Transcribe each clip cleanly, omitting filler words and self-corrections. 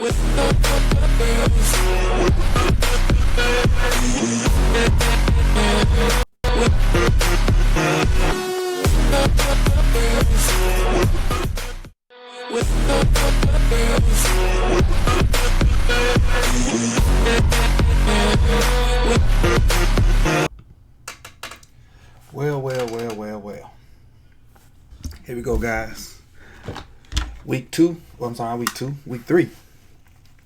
Well. Here we go, guys. Week 3.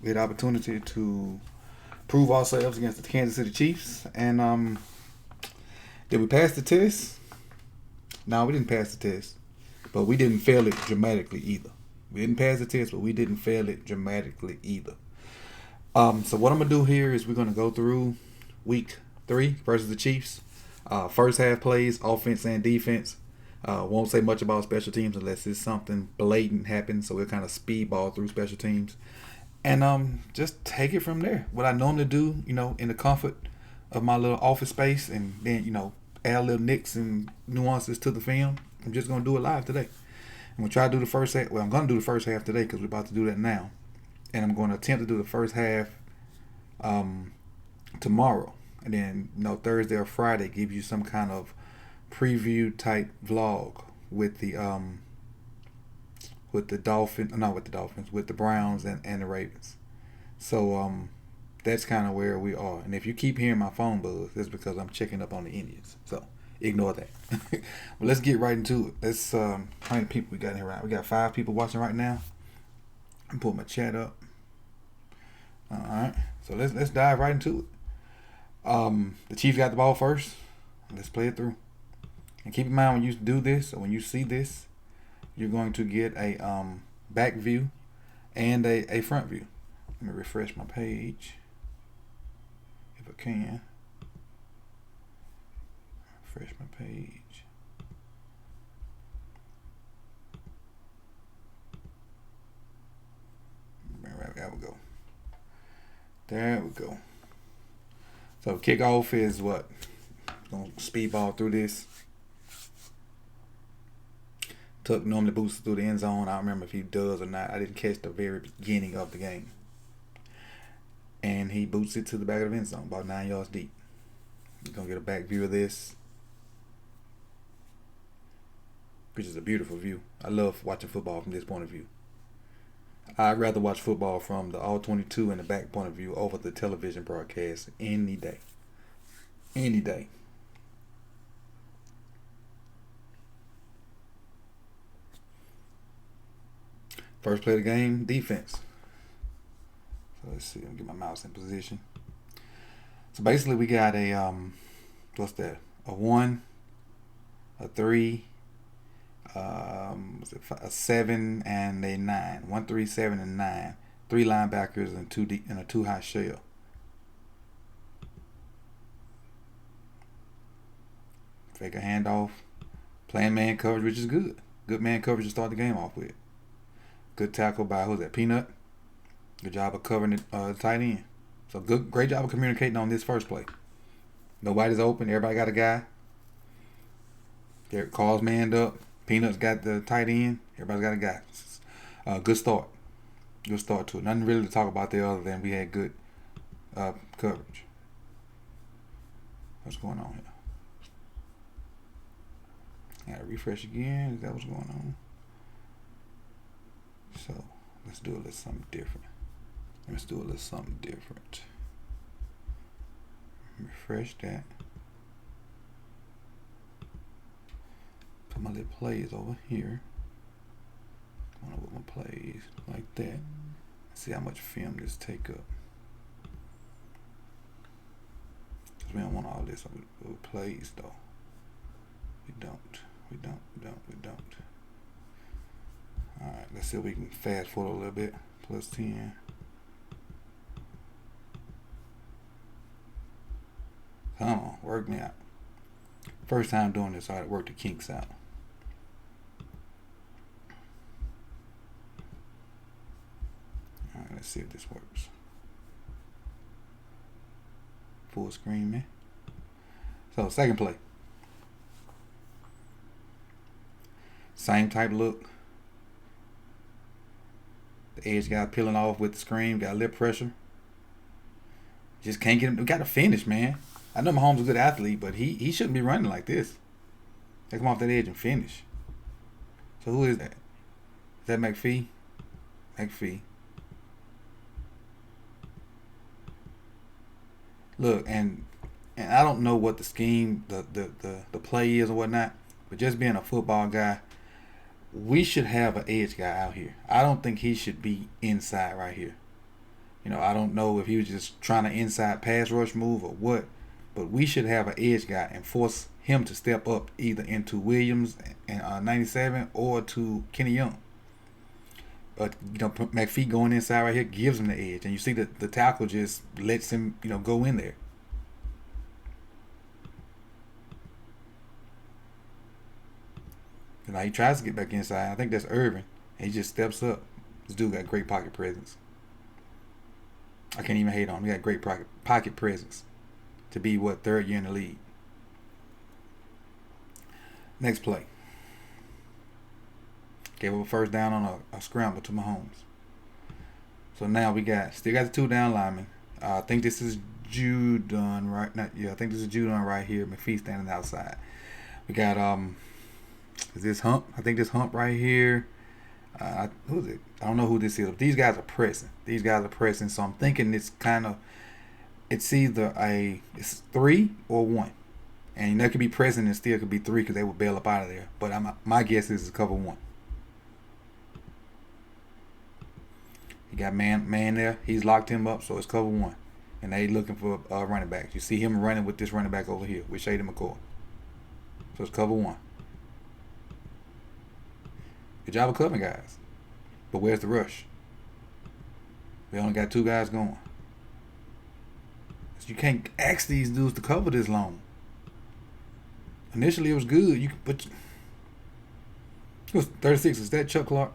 We had the opportunity to prove ourselves against the Kansas City Chiefs. And did we pass the test? No, we didn't pass the test. But we didn't fail it dramatically either. We didn't pass the test, but we didn't fail it dramatically either. So what I'm going to do here is we're going to go through week 3 versus the Chiefs. First half plays, offense and defense. Won't say much about special teams unless it's something blatant happens. So we'll kind of speedball through special teams. And just take it from there. What I normally do, in the comfort of my little office space, and then, add little nicks and nuances to the film. I'm just going to do it live today. I'm going to try to do the first half. Well, I'm going to do the first half today because we're about to do that now. And I'm going to attempt to do the first half tomorrow. And then, Thursday or Friday give you some kind of preview type vlog with the Browns and the Ravens. So that's kind of where we are. And if you keep hearing my phone buzz, that's because I'm checking up on the Indians. So ignore that. Well, let's get right into it. Let's how many people we got in here right? We got 5 people watching right now. I'm putting my chat up. All right. So let's dive right into it. The Chiefs got the ball first. Let's play it through. And keep in mind when you do this, or when you see this, you're going to get a back view and a front view. Let me refresh my page if I can. Refresh my page. There we go. There we go. So kickoff is what? Gonna speedball through this. Tuck normally boosts through the end zone. I don't remember if he does or not. I didn't catch the very beginning of the game. And he boots it to the back of the end zone, about 9 yards deep. You're gonna get a back view of this, which is a beautiful view. I love watching football from this point of view. I'd rather watch football from the all-22 and the back point of view over the television broadcast any day. Any day. First play of the game, defense. So let's see. Let me get my mouse in position. So basically we got a, what's that? A 1, a 3, a 7 and a 9. 1, 3, 7, and 9. 3 linebackers and 2 deep and a 2 high shell. Fake a handoff. Playing man coverage, which is good. Good man coverage to start the game off with. Good tackle by who's that? Peanut. Good job of covering the tight end. So great job of communicating on this first play. Nobody's open. Everybody got a guy. Derek Carr's manned up. Peanut's got the tight end. Everybody's got a guy. Good start. Good start to it. Nothing really to talk about there other than we had good coverage. What's going on here? Gotta refresh again. Is that what's going on? So let's do a little something different. Refresh that. Put my little plays over here. I want to put my plays like that. See how much film this take up. Because we don't want all this with plays though. We don't. Alright, let's see if we can fast forward a little bit. Plus 10. Come on, work me out. First time doing this, I had to work the kinks out. Alright, let's see if this works. Full screen, man. So, second play. Same type look. The The edge guy peeling off with the screen, got lip pressure. Just can't get him. We got to finish, man. I know Mahomes is a good athlete, but he shouldn't be running like this. Take him off that edge and finish. So who is that? Is that McPhee? McPhee. Look, and I don't know what the scheme, the play is or whatnot, but just being a football guy, we should have an edge guy out here. I don't think he should be inside right here. I don't know if he was just trying to inside pass rush move or what, but we should have an edge guy and force him to step up either into Williams and 97 or to Kenny Young. But McPhee going inside right here gives him the edge, and you see that the tackle just lets him go in there. He tries to get back inside. I think that's Irvin. And he just steps up. This dude got great pocket presence. I can't even hate on him. He got great pocket presence to be, third year in the league. Next play. Gave up a first down on a scramble to Mahomes. So now we still got the 2 down linemen. I think this is Judon, right? I think this is Judon right here. McPhee standing outside. We got is this Hump? I think this Hump right here. Who is it? I don't know who this is. But these guys are pressing. So I'm thinking it's either it's 3 or 1. And that could be pressing and still could be 3 because they would bail up out of there. But my guess is it's cover 1. He got man there. He's locked him up, so it's cover 1. And they looking for running backs. You see him running with this running back over here with Shady McCoy. So it's cover 1. Good job of covering, guys. But where's the rush? We only got 2 guys going. So you can't ask these dudes to cover this long. Initially, it was good. But it was 36. Is that Chuck Clark?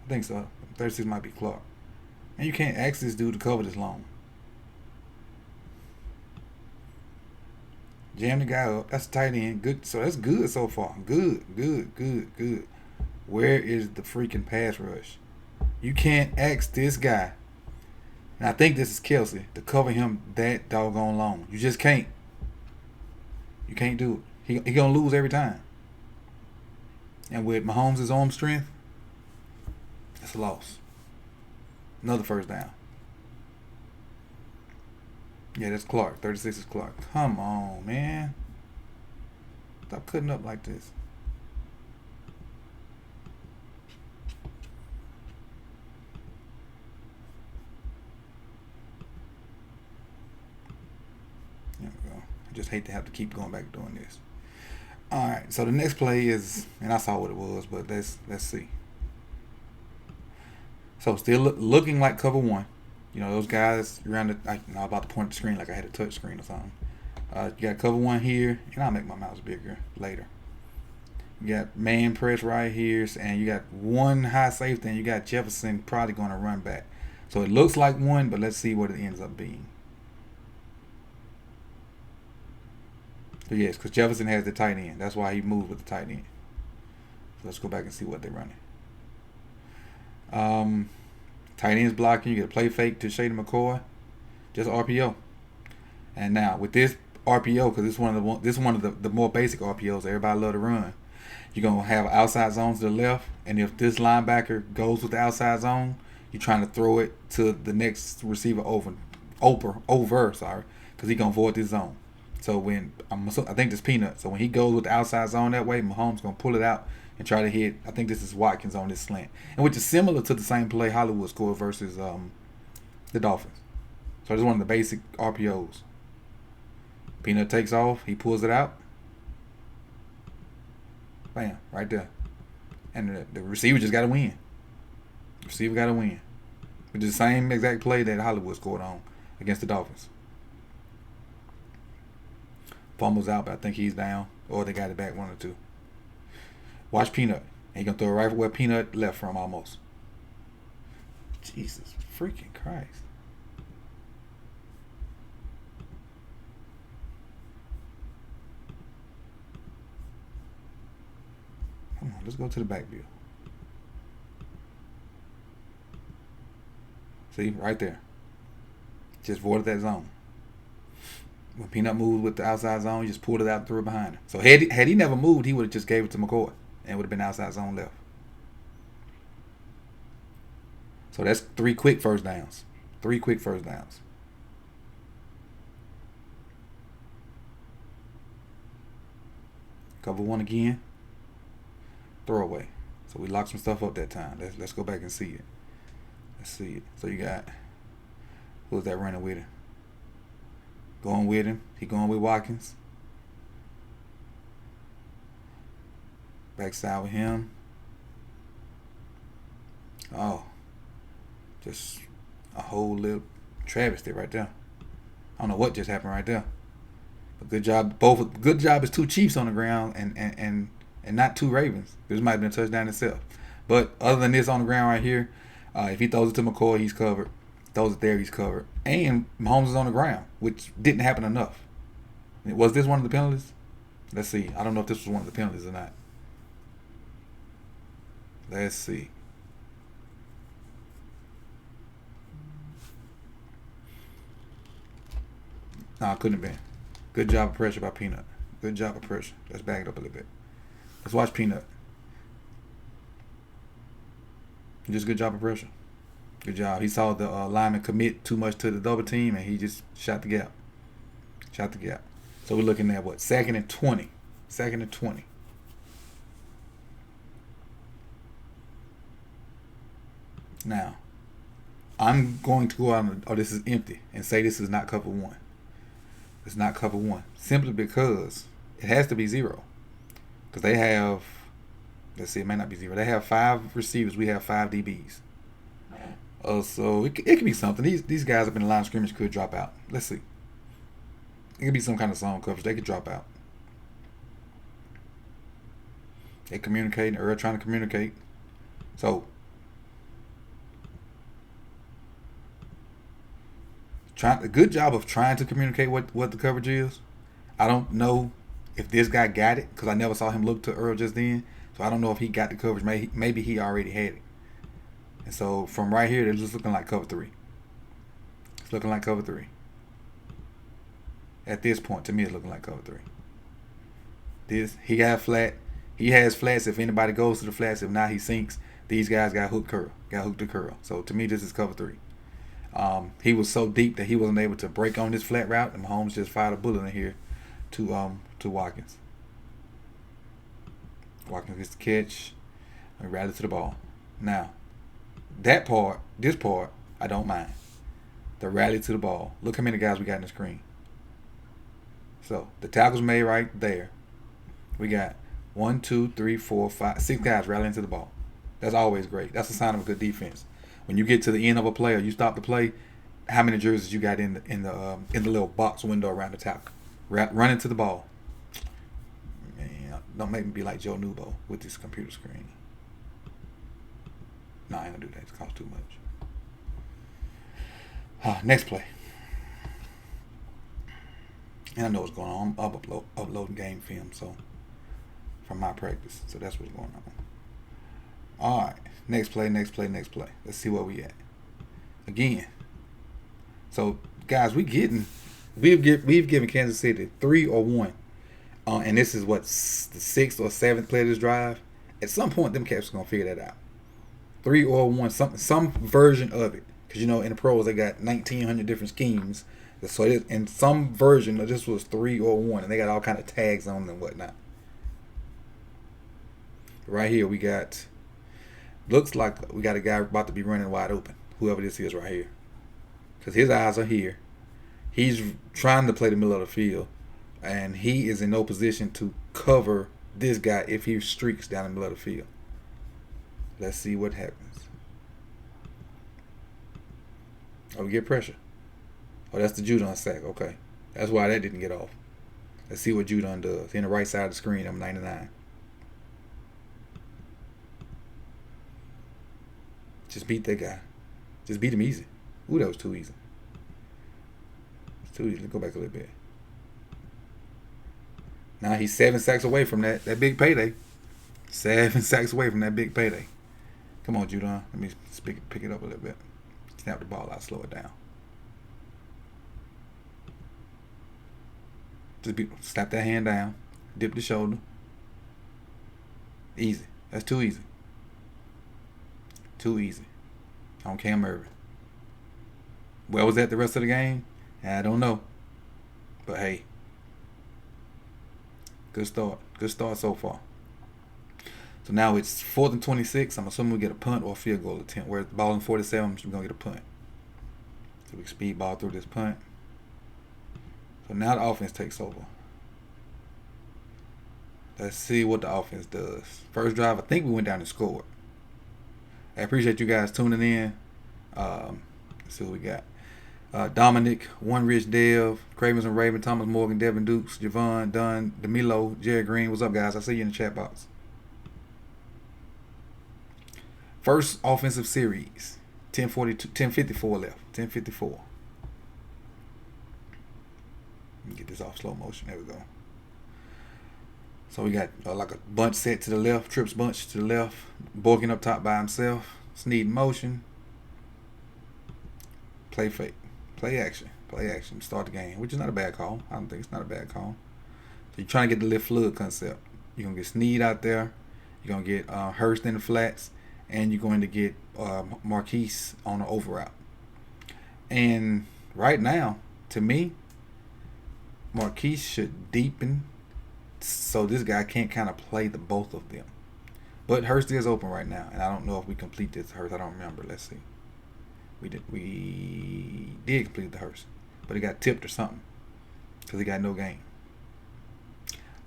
I think so. 36 might be Clark. And you can't ask this dude to cover this long. Jam the guy up. That's a tight end. Good. So that's good so far. Good. Where is the freaking pass rush? You can't ask this guy, and I think this is Kelsey, to cover him that doggone long. You just can't. You can't do it. He gonna lose every time. And with Mahomes' arm strength, that's a loss. Another first down. Yeah, that's Clark. 36 is Clark. Come on, man. Stop cutting up like this. There we go. I just hate to have to keep going back doing this. All right, so the next play is, and I saw what it was, but let's see. So still looking like cover 1. Those guys around I'm about to point the screen like I had a touch screen or something. You got cover 1 here, and I'll make my mouse bigger later. You got man press right here, and you got 1 high safety, and you got Jefferson probably going to run back. So it looks like 1, but let's see what it ends up being. So yes, because Jefferson has the tight end. That's why he moved with the tight end. So let's go back and see what they're running. Tight end's blocking. You get a play fake to Shady McCoy. Just RPO. And now with this RPO, because this is one of the more basic RPOs everybody love to run. You're gonna have outside zones to the left, and if this linebacker goes with the outside zone, you're trying to throw it to the next receiver over, because he's gonna avoid this zone. So I think this Peanut. So when he goes with the outside zone that way, Mahomes gonna pull it out and try to hit. I think this is Watkins on this slant, and which is similar to the same play Hollywood scored versus the Dolphins. So it's one of the basic RPOs. Peanut takes off. He pulls it out. Bam, right there. And the receiver just got to win. The receiver got to win. Which is the same exact play that Hollywood scored on against the Dolphins. Fumbles out, but I think he's down. Or they got it back, 1 or 2. Watch Peanut. And he's going to throw it right where Peanut left from almost. Jesus freaking Christ. Come on, let's go to the back view. See, right there. Just voided that zone. When Peanut moved with the outside zone, he just pulled it out and threw it behind him. So had he never moved, he would have just gave it to McCoy and would have been outside zone left. So that's 3 quick first downs. 3 quick first downs. Cover 1 again. Throwaway. So we locked some stuff up that time. Let's go back and see it. Let's see it. So you got, who's that running with him? Going with him. He going with Watkins. Backside with him. Oh. Just a whole little travesty right there. I don't know what just happened right there. But good job. Good job is 2 Chiefs on the ground and not 2 Ravens. This might have been a touchdown itself. But other than this on the ground right here, if he throws it to McCoy, he's covered. Throws it there, he's covered. And Mahomes is on the ground, which didn't happen enough. Was this one of the penalties? Let's see. I don't know if this was one of the penalties or not. Let's see. No, it couldn't have been. Good job of pressure by Peanut. Good job of pressure. Let's back it up a little bit. Let's watch Peanut. Just good job of pressure. Good job. He saw the lineman commit too much to the double team, and he just shot the gap. Shot the gap. So we're looking at what? 2nd and 20. 2nd and 20. Now, I'm going to go out and, oh, this is empty, and say this is not cover 1. It's not cover 1. Simply because it has to be 0. Because they have, let's see, it may not be 0. They have 5 receivers. We have 5 DBs. So it could be something. These guys up in the line of scrimmage could drop out. Let's see. It could be some kind of zone coverage. They could drop out. They communicating. Earl trying to communicate. So a good job of trying to communicate what the coverage is. I don't know if this guy got it because I never saw him look to Earl just then. So I don't know if he got the coverage. Maybe he already had it. And so from right here, they're just looking like cover 3. It's looking like cover 3. At this point, to me, it's looking like cover 3. He got flat. He has flats. If anybody goes to the flats, if not, he sinks. These guys got hooked to curl. So to me, this is cover 3. He was so deep that he wasn't able to break on this flat route, and Mahomes just fired a bullet in here to Watkins. Watkins gets the catch and rallies to the ball. Now, this part, I don't mind. The rally to the ball. Look how many guys we got in the screen. So the tackle's made right there. We got 1, 2, 3, 4, 5, 6 guys rallying to the ball. That's always great. That's a sign of a good defense. When you get to the end of a play or you stop the play, how many jerseys you got in the little box window around the tackle? Running to the ball. Man, don't make me be like Joe Nubo with this computer screen. No, I ain't gonna do that. It costs too much. Next play. And I know what's going on. I'm uploading game film, so from my practice. So that's what's going on. All right. Next play. Let's see where we at. Again. So, guys, we've given Kansas City 3 or 1. And this is what, the 6th or 7th play of this drive. At some point, them cats are going to figure that out. 3 or 1, some version of it. Because, in the pros, they got 1,900 different schemes. So, in some version of this was 3 or 1. And they got all kind of tags on them and whatnot. Right here, we got... Looks like we got a guy about to be running wide open. Whoever this is right here. Because his eyes are here. He's trying to play the middle of the field. And he is in no position to cover this guy if he streaks down the middle of the field. Let's see what happens. Oh, we get pressure. Oh, that's the Judon sack. Okay. That's why that didn't get off. Let's see what Judon does. In the right side of the screen, I'm 99. Just beat that guy. Just beat him easy. Ooh, that was too easy. It's too easy. Let's go back a little bit. Now he's 7 sacks away from that big payday. 7 sacks away from that big payday. Come on, Judon. Let me pick it up a little bit. Snap the ball out, slow it down. Slap that hand down, dip the shoulder. Easy. That's too easy. Too easy. On Cam Irvin. Where was that the rest of the game? I don't know. But hey, good start. Good start so far. So now it's 4th and 26. I'm assuming we get a punt or a field goal attempt. Where the ball in 47, we're going to get a punt. So we speed ball through this punt. So now the offense takes over. Let's see what the offense does. First drive, I think we went down and scored. I appreciate you guys tuning in. Let's see what we got. Dominic, One Rich Dev, Cravens and Raven, Thomas Morgan, Devin Dukes, Javon, Dunn, DeMilo, Jared Green. What's up, guys? I see you in the chat box. First offensive series. 10:54 left. 10:54. Let me get this off slow motion. There we go. So we got like a bunch set to the left. Trips bunch to the left. Borkin up top by himself. Sneed in motion. Play fake. Play action. Play action. Start the game. Which is not a bad call. I don't think it's not a bad call. So you're trying to get the lift flood concept. You're going to get Sneed out there. You're going to get Hurst in the flats. And you're going to get Marquise on the over route. And right now, to me, Marquise should deepen so this guy can't kind of play the both of them. But Hurst is open right now. And I don't know if we complete this Hurst. I don't remember. Let's see. We did complete the Hurst. But he got tipped or something. Because he got no game.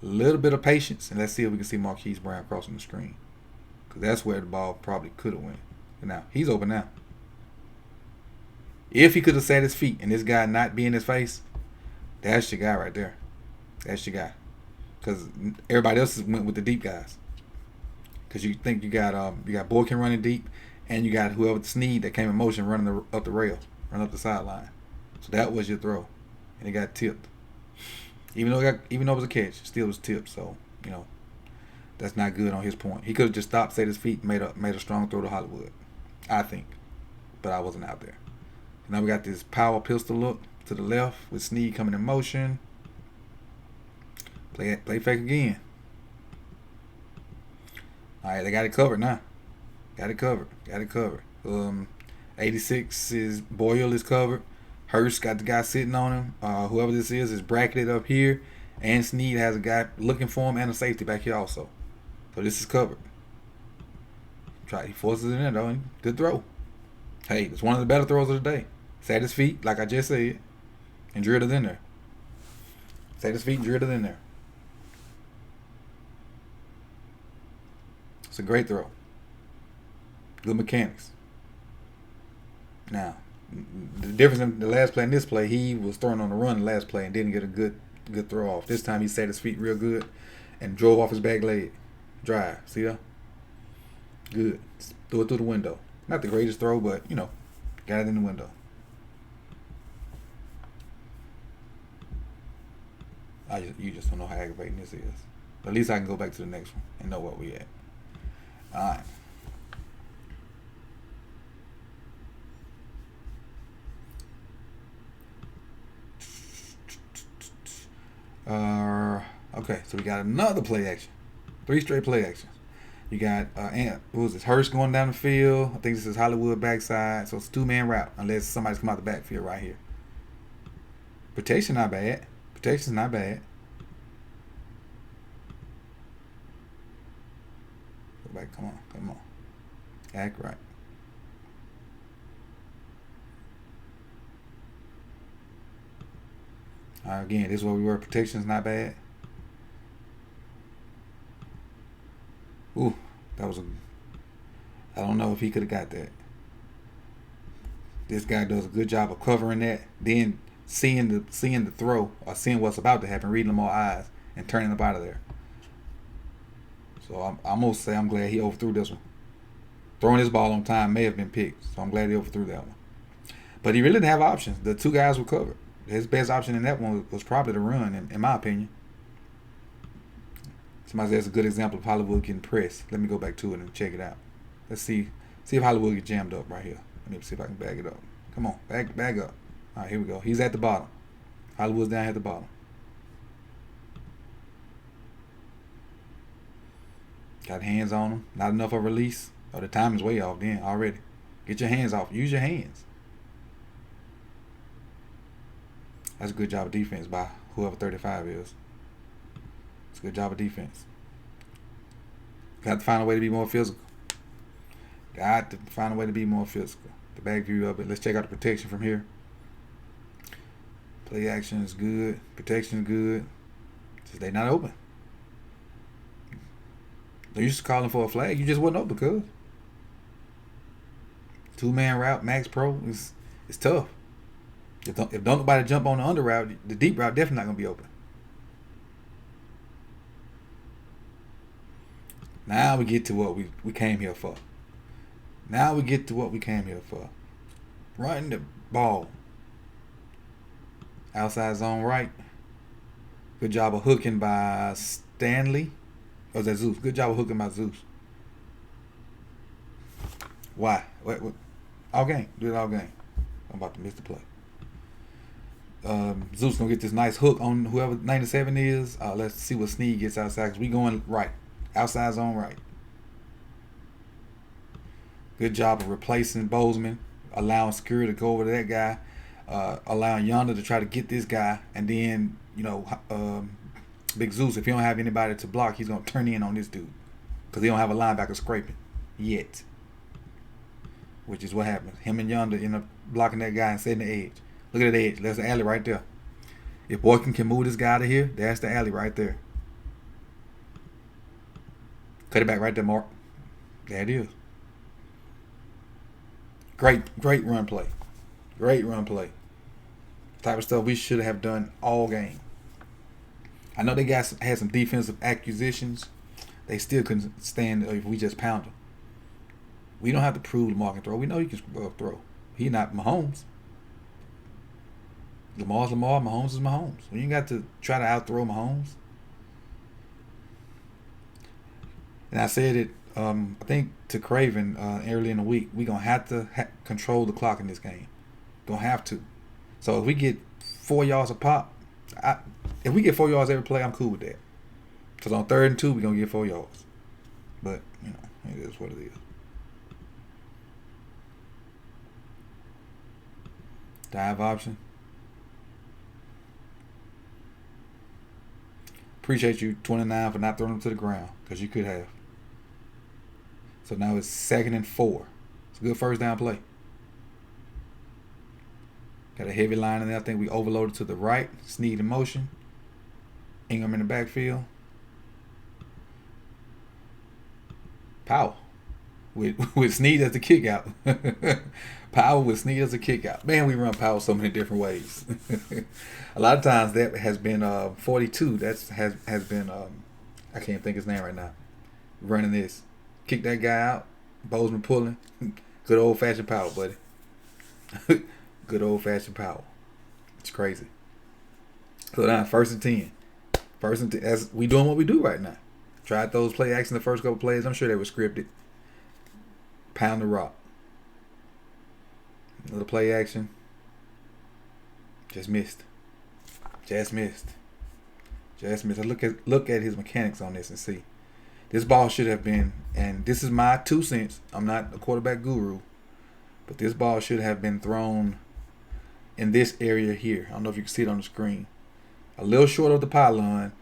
A little bit of patience. And let's see if we can see Marquise Brown crossing the screen. Because that's where the ball probably could have went. And now, he's open now. If he could have sat his feet and this guy not be in his face, that's your guy right there. That's your guy. Because everybody else went with the deep guys. Because you think you got Boykin running deep, and you got whoever Sneed that came in motion running up the rail, running up the sideline. So that was your throw, and it got tipped. Even though it was a catch, it still was tipped. So that's not good on his point. He could have just stopped, set his feet, made a strong throw to Hollywood, I think. But I wasn't out there. And now we got this power pistol look to the left with Sneed coming in motion. Play fake again. All right, they got it covered now. Got it covered. 86 is Boyle is covered. Hurst got the guy sitting on him. Whoever this is bracketed up here. And Sneed has a guy looking for him and a safety back here also. So this is covered. He forces it in though. Good throw. Hey, it's one of the better throws of the day. Sat his feet, like I just said, and drilled it in there. Sat his feet and drilled it in there. It's a great throw. Good mechanics. Now, the difference in the last play and this play, he was throwing on the run the last play and didn't get a good throw off. This time he sat his feet real good and drove off his back leg. Drive. See that? Good. Threw it through the window. Not the greatest throw, but, got it in the window. You just don't know how aggravating this is. But at least I can go back to the next one and know what we at. All right. Okay, so we got another play action. 3 straight play actions. You got Hurst going down the field. I think this is Hollywood backside. So it's a 2-man route unless somebody's come out the backfield right here. Protection not bad. Protection's not bad. Go back. Come on. Act right. Again, this is where we were. Protection's not bad. Ooh, that was I don't know if he could have got that. This guy does a good job of covering that, then seeing the throw or seeing what's about to happen, reading them all eyes, and turning up out of there. So I'm gonna say I'm glad he overthrew this one. Throwing his ball on time may have been picked, so I'm glad he overthrew that one. But he really didn't have options. The 2 guys were covered. His best option in that one was probably the run, in my opinion. Somebody says a good example of Hollywood getting pressed. Let me go back to it and check it out. Let's see if Hollywood gets jammed up right here. Let me see if I can bag it up. Come on, bag up. All right, here we go. He's at the bottom. Hollywood's down here at the bottom. Got hands on him. Not enough of a release. Oh, the time is way off then already. Get your hands off. Use your hands. That's a good job of defense by whoever 35 is. It's a good job of defense. Got to find a way to be more physical. Got to find a way to be more physical. The back view of it. Let's check out the protection from here. Play action is good. Protection is good. Just they not open. They used to calling for a flag. You just wasn't open, cuz. 2-man route, max pro is tough. If don't nobody jump on the under route, the deep route definitely not gonna be open. Now we get to what we came here for. Now we get to what we came here for. Running the ball. Outside zone right. Good job of hooking by Stanley. Or is that Zeus? Good job of hooking by Zeus. Why? What? All game. Do it all game. I'm about to miss the play. Zeus gonna get this nice hook on whoever 97 is. Let's see what Sneed gets outside, because we going right. Outside zone right. Good job of replacing Bozeman, allowing Security to go over to that guy, allowing Yonder to try to get this guy, and then, Big Zeus, if he don't have anybody to block, he's going to turn in on this dude, because he don't have a linebacker scraping yet, which is what happens. Him and Yonder end up blocking that guy and setting the edge. Look at the edge. There's the alley right there. If Boykin can move this guy to here, that's the alley right there. Cut it back right there, Mark. There it is. Great run play. Great run play. Type of stuff we should have done all game. I know they had some defensive acquisitions. They still couldn't stand if we just pound them. We don't have to prove Lamar can throw. We know he can throw. He not Mahomes. Lamar's Lamar. Mahomes is Mahomes. We ain't got to try to out-throw Mahomes. And I said it, I think, to Craven early in the week. We're going to have to control the clock in this game. Going to have to. So if we get 4 yards a pop, if we get 4 yards every play, I'm cool with that. Because on 3rd and 2, we're going to get 4 yards. But, it is what it is. Dive option. Appreciate you, 29, for not throwing them to the ground, because you could have. So now it's 2nd and 4. It's a good first down play. Got a heavy line in there. I think we overloaded to the right. Sneed in motion. Ingram in the backfield. Powell with Sneed as the kick out. Powell with Sneed as a kick out. Man, we run Powell so many different ways. A lot of times that has been 42. That has been I can't think his name right now. Running this. Kick that guy out. Bozeman pulling. Good old fashioned Powell, buddy. Good old fashioned Powell. It's crazy. So now 1st and 10. 1st and 10. As we doing what we do right now. Tried those play action the first couple plays. I'm sure they were scripted. Pound the rock. Another play action. Just missed. Just missed. Look at his mechanics on this and see. This ball should have been, and this is my 2 cents. I'm not a quarterback guru, but this ball should have been thrown in this area here. I don't know if you can see it on the screen. A little short of the pylon,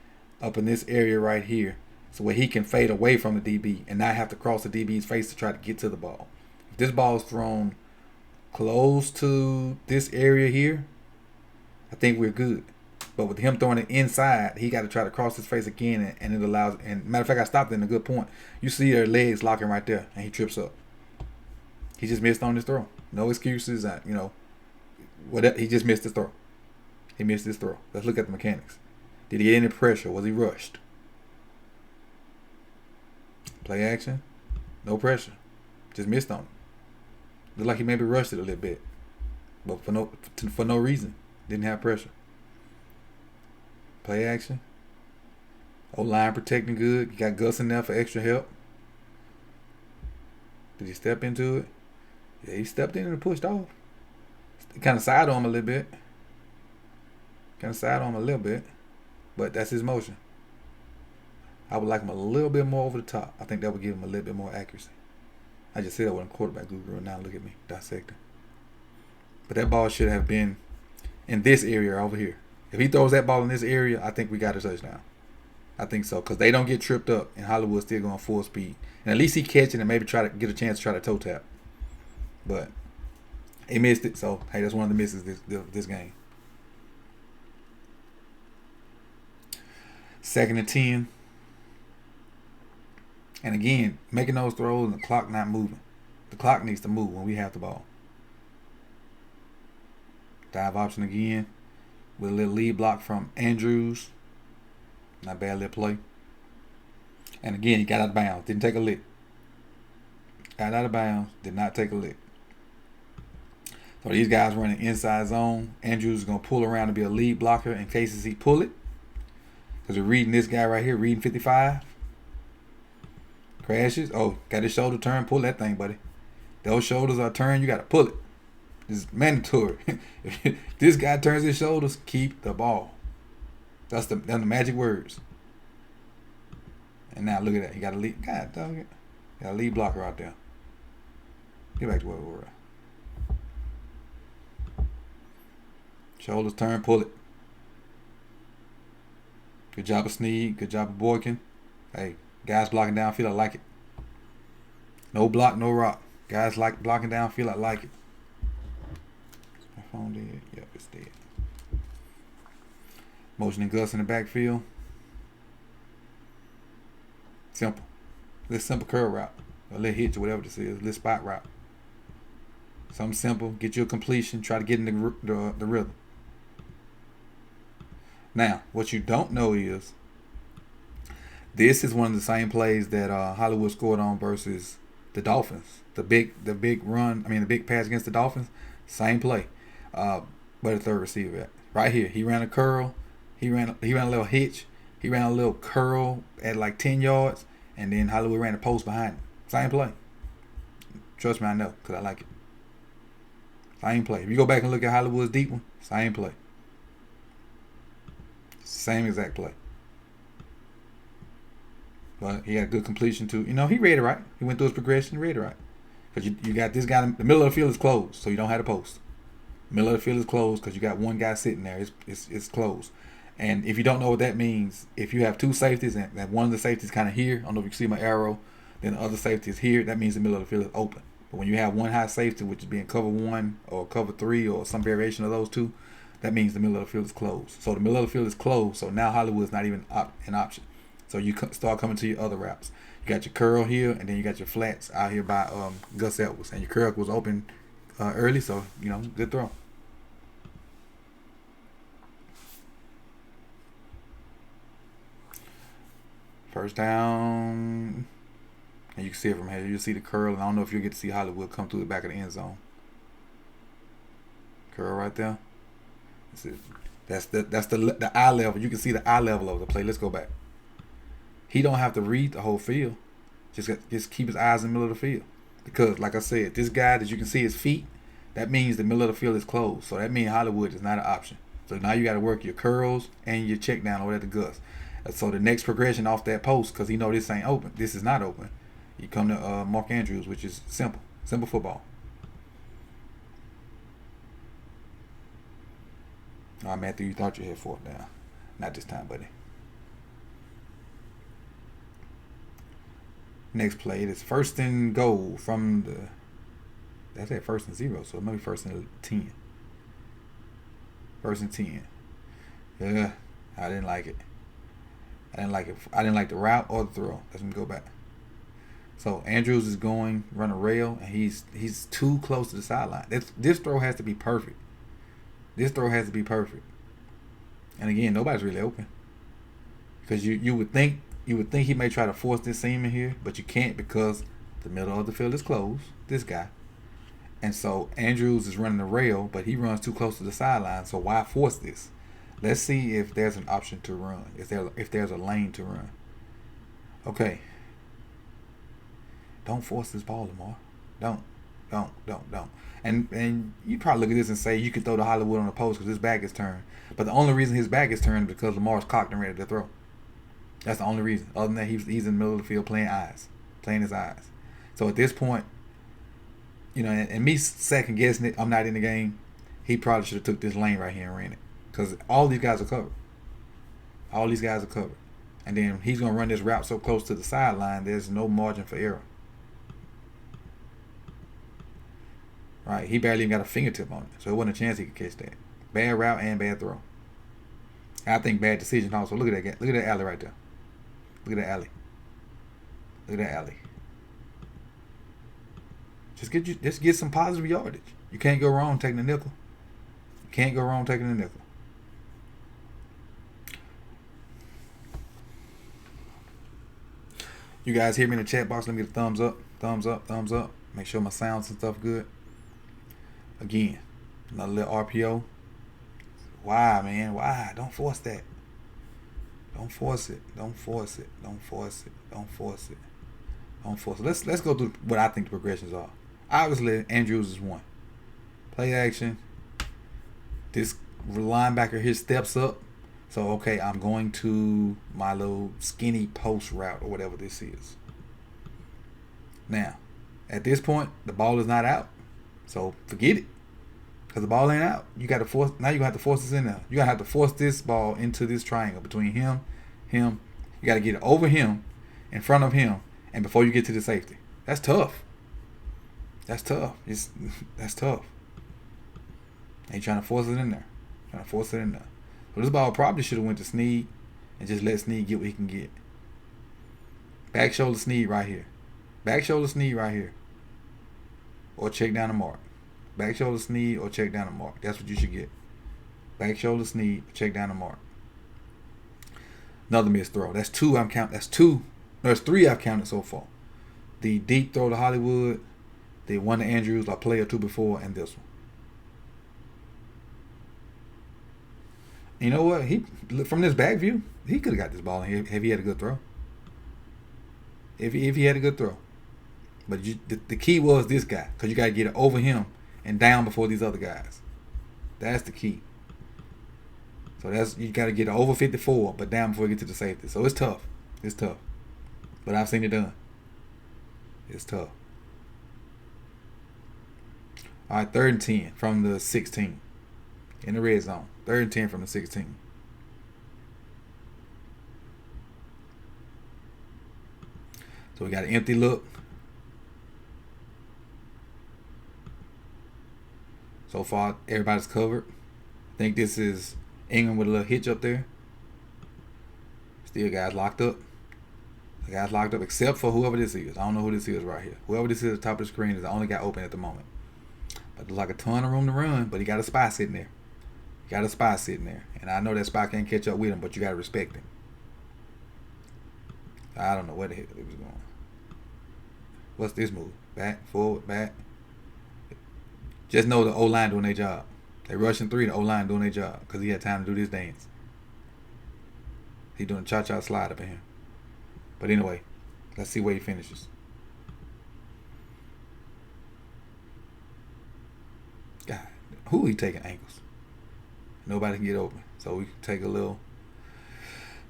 up in this area right here, so where he can fade away from the DB and not have to cross the DB's face to try to get to the ball. If this ball is thrown close to this area here, I think we're good. But with him throwing it inside, he got to try to cross his face again, and it allows. And matter of fact, I stopped it in a good point. You see their legs locking right there, and he trips up. He just missed on this throw. No excuses. Whatever. He just missed his throw. He missed his throw. Let's look at the mechanics. Did he get any pressure? Was he rushed? Play action. No pressure. Just missed on him. Looked like he maybe rushed it a little bit, but for no reason. Didn't have pressure. Play action. O-line protecting good. You got Gus in there for extra help. Did he step into it? Yeah, he stepped in and pushed off. Kind of side on him a little bit. But that's his motion. I would like him a little bit more over the top. I think that would give him a little bit more accuracy. I just said that with a quarterback guru. Now look at me dissecting. But that ball should have been in this area over here. If he throws that ball in this area, I think we got a touchdown. I think so, because they don't get tripped up, and Hollywood's still going full speed. And at least he catch it and maybe try to get a chance to try to toe tap. But he missed it, so hey, that's one of the misses this game. 2nd and 10. And again, making those throws and the clock not moving. The clock needs to move when we have the ball. Dive option again with a little lead block from Andrews. Not bad little play. And again, he got out of bounds. Didn't take a lick. Got out of bounds. Did not take a lick. So these guys running inside zone. Andrews is going to pull around to be a lead blocker in cases he pull it. Because we're reading this guy right here, reading 55. Crashes. Oh, got his shoulder turned. Pull that thing, buddy. Those shoulders are turned. You got to pull it. It's mandatory. If this guy turns his shoulders, keep the ball. That's the magic words. And now look at that. You got a lead. God dog it. Got a lead blocker out there. Get back to where we were. Shoulders turn. Pull it. Good job of Snead. Good job of Boykin. Hey, guys blocking downfield, I like it. No block, no rock. Guys like blocking downfield, I like it. Is my phone dead? Yep, it's dead. Motioning Gus in the backfield. Simple. This simple curl route. A little hitch or whatever this is. A little spot route. Something simple. Get you a completion. Try to get in the rhythm. Now, what you don't know is this is one of the same plays that Hollywood scored on versus the Dolphins. The big pass against the Dolphins. Same play. Where the third receiver at? Right here. He ran a curl. He ran a little hitch. He ran a little curl at like 10 yards. And then Hollywood ran a post behind him. Same play. Trust me, I know, because I like it. Same play. If you go back and look at Hollywood's deep one, same play. Same exact play. But he had good completion too. He read it right. He went through his progression, read it right. Because you got this guy, the middle of the field is closed, so you don't have to post. Middle of the field is closed because you got one guy sitting there. It's closed. And if you don't know what that means, if you have two safeties and one of the safeties kind of here, I don't know if you can see my arrow, then the other safety is here, that means the middle of the field is open. But when you have one high safety, which is being cover 1 or cover 3 or some variation of those two, that means the middle of the field is closed. So the middle of the field is closed, so now Hollywood is not even an option. So you start coming to your other routes. You got your curl here, and then you got your flats out here by Gus Edwards. And your curl was open early, so, good throw. First down. And you can see it from here. You'll see the curl, and I don't know if you'll get to see Hollywood come through the back of the end zone. Curl right there. That's the eye level. You can see the eye level of the play. Let's go back. He don't have to read the whole field. Just keep his eyes in the middle of the field. Because, like I said, this guy that you can see his feet, that means the middle of the field is closed. So that means Hollywood is not an option. So now you got to work your curls and your check down over at the Gus. So the next progression off that post, because he know this ain't open. This is not open. You come to Mark Andrews, which is simple. Simple football. All right, Matthew, you thought you had 4th down. Not this time, buddy. Next play, it is 1st and goal from the... That's at 1st and 0, so it might be 1st and 10. 1st and 10. Yeah, I didn't like it. I didn't like the route or the throw. Let's go back. So Andrews is going, run a rail, and he's too close to the sideline. This throw has to be perfect. This throw has to be perfect. And again, nobody's really open. Because you would think he may try to force this seam in here, but you can't because the middle of the field is closed. This guy. And so Andrews is running the rail, but he runs too close to the sideline. So why force this? Let's see if there's an option to run. If there's a lane to run. Okay. Don't force this ball, Lamar. Don't. Don't. And you probably look at this and say you could throw to Hollywood on the post because his back is turned. But the only reason his back is turned is because Lamar's cocked and ready to throw. That's the only reason. Other than that, he's in the middle of the field playing his eyes. So at this point, and me second guessing it, I'm not in the game. He probably should have took this lane right here and ran it because all these guys are covered. And then he's gonna run this route so close to the sideline. There's no margin for error. Right, he barely even got a fingertip on it, so it wasn't a chance he could catch that. Bad route and bad throw. I think bad decision also. Look at that. Look at that alley right there. Look at that alley. Just get some positive yardage. You can't go wrong taking the nickel. You guys hear me in the chat box? Let me get a thumbs up. Make sure my sounds and stuff good. Again, another little RPO. Why, man? Why? Don't force that. Don't force it. Let's go through what I think the progressions are. Obviously, Andrews is one. Play action. This linebacker here steps up. So, okay, I'm going to my little skinny post route or whatever this is. Now, at this point, the ball is not out. So, forget it. Because the ball ain't out. Now you're going to have to force this in there. You're going to have to force this ball into this triangle between him. You got to get it over him, in front of him, and before you get to the safety. That's tough. That's tough. And you're trying to force it in there. So this ball probably should have went to Snead and just let Snead get what he can get. Back shoulder Snead right here. Or check down the mark. Back shoulder Snead or check down the mark. That's what you should get. Back shoulder Snead, check down the mark. Another missed throw. That's two I'm counting. There's three I've counted so far. The deep throw to Hollywood, the one to Andrews, a play or two before, and this one. You know what? From this back view, he could have got this ball in here if he had a good throw. If he had a good throw. But the key was this guy, because you got to get it over him and down before these other guys. That's the key. So you got to get it over 54, but down before you get to the safety. So it's tough. But I've seen it done. It's tough. All right, 3rd and 10 from the 16 in the red zone. 3rd and 10 from the 16. So we got an empty look. So far, everybody's covered. I think this is Ingram with a little hitch up there. Still guys locked up. The guy's locked up except for whoever this is. I don't know who this is right here. Whoever this is at the top of the screen is the only guy open at the moment. But there's like a ton of room to run, but he got a spy sitting there. And I know that spy can't catch up with him, but you got to respect him. I don't know where the hell it was going. What's this move? Back, forward, back. Just know the O-line doing their job. They rushing 3, the O-line doing their job because he had time to do this dance. He doing a cha-cha slide up in here. But anyway, let's see where he finishes. God, who he taking ankles? Nobody can get open. So we can take a little,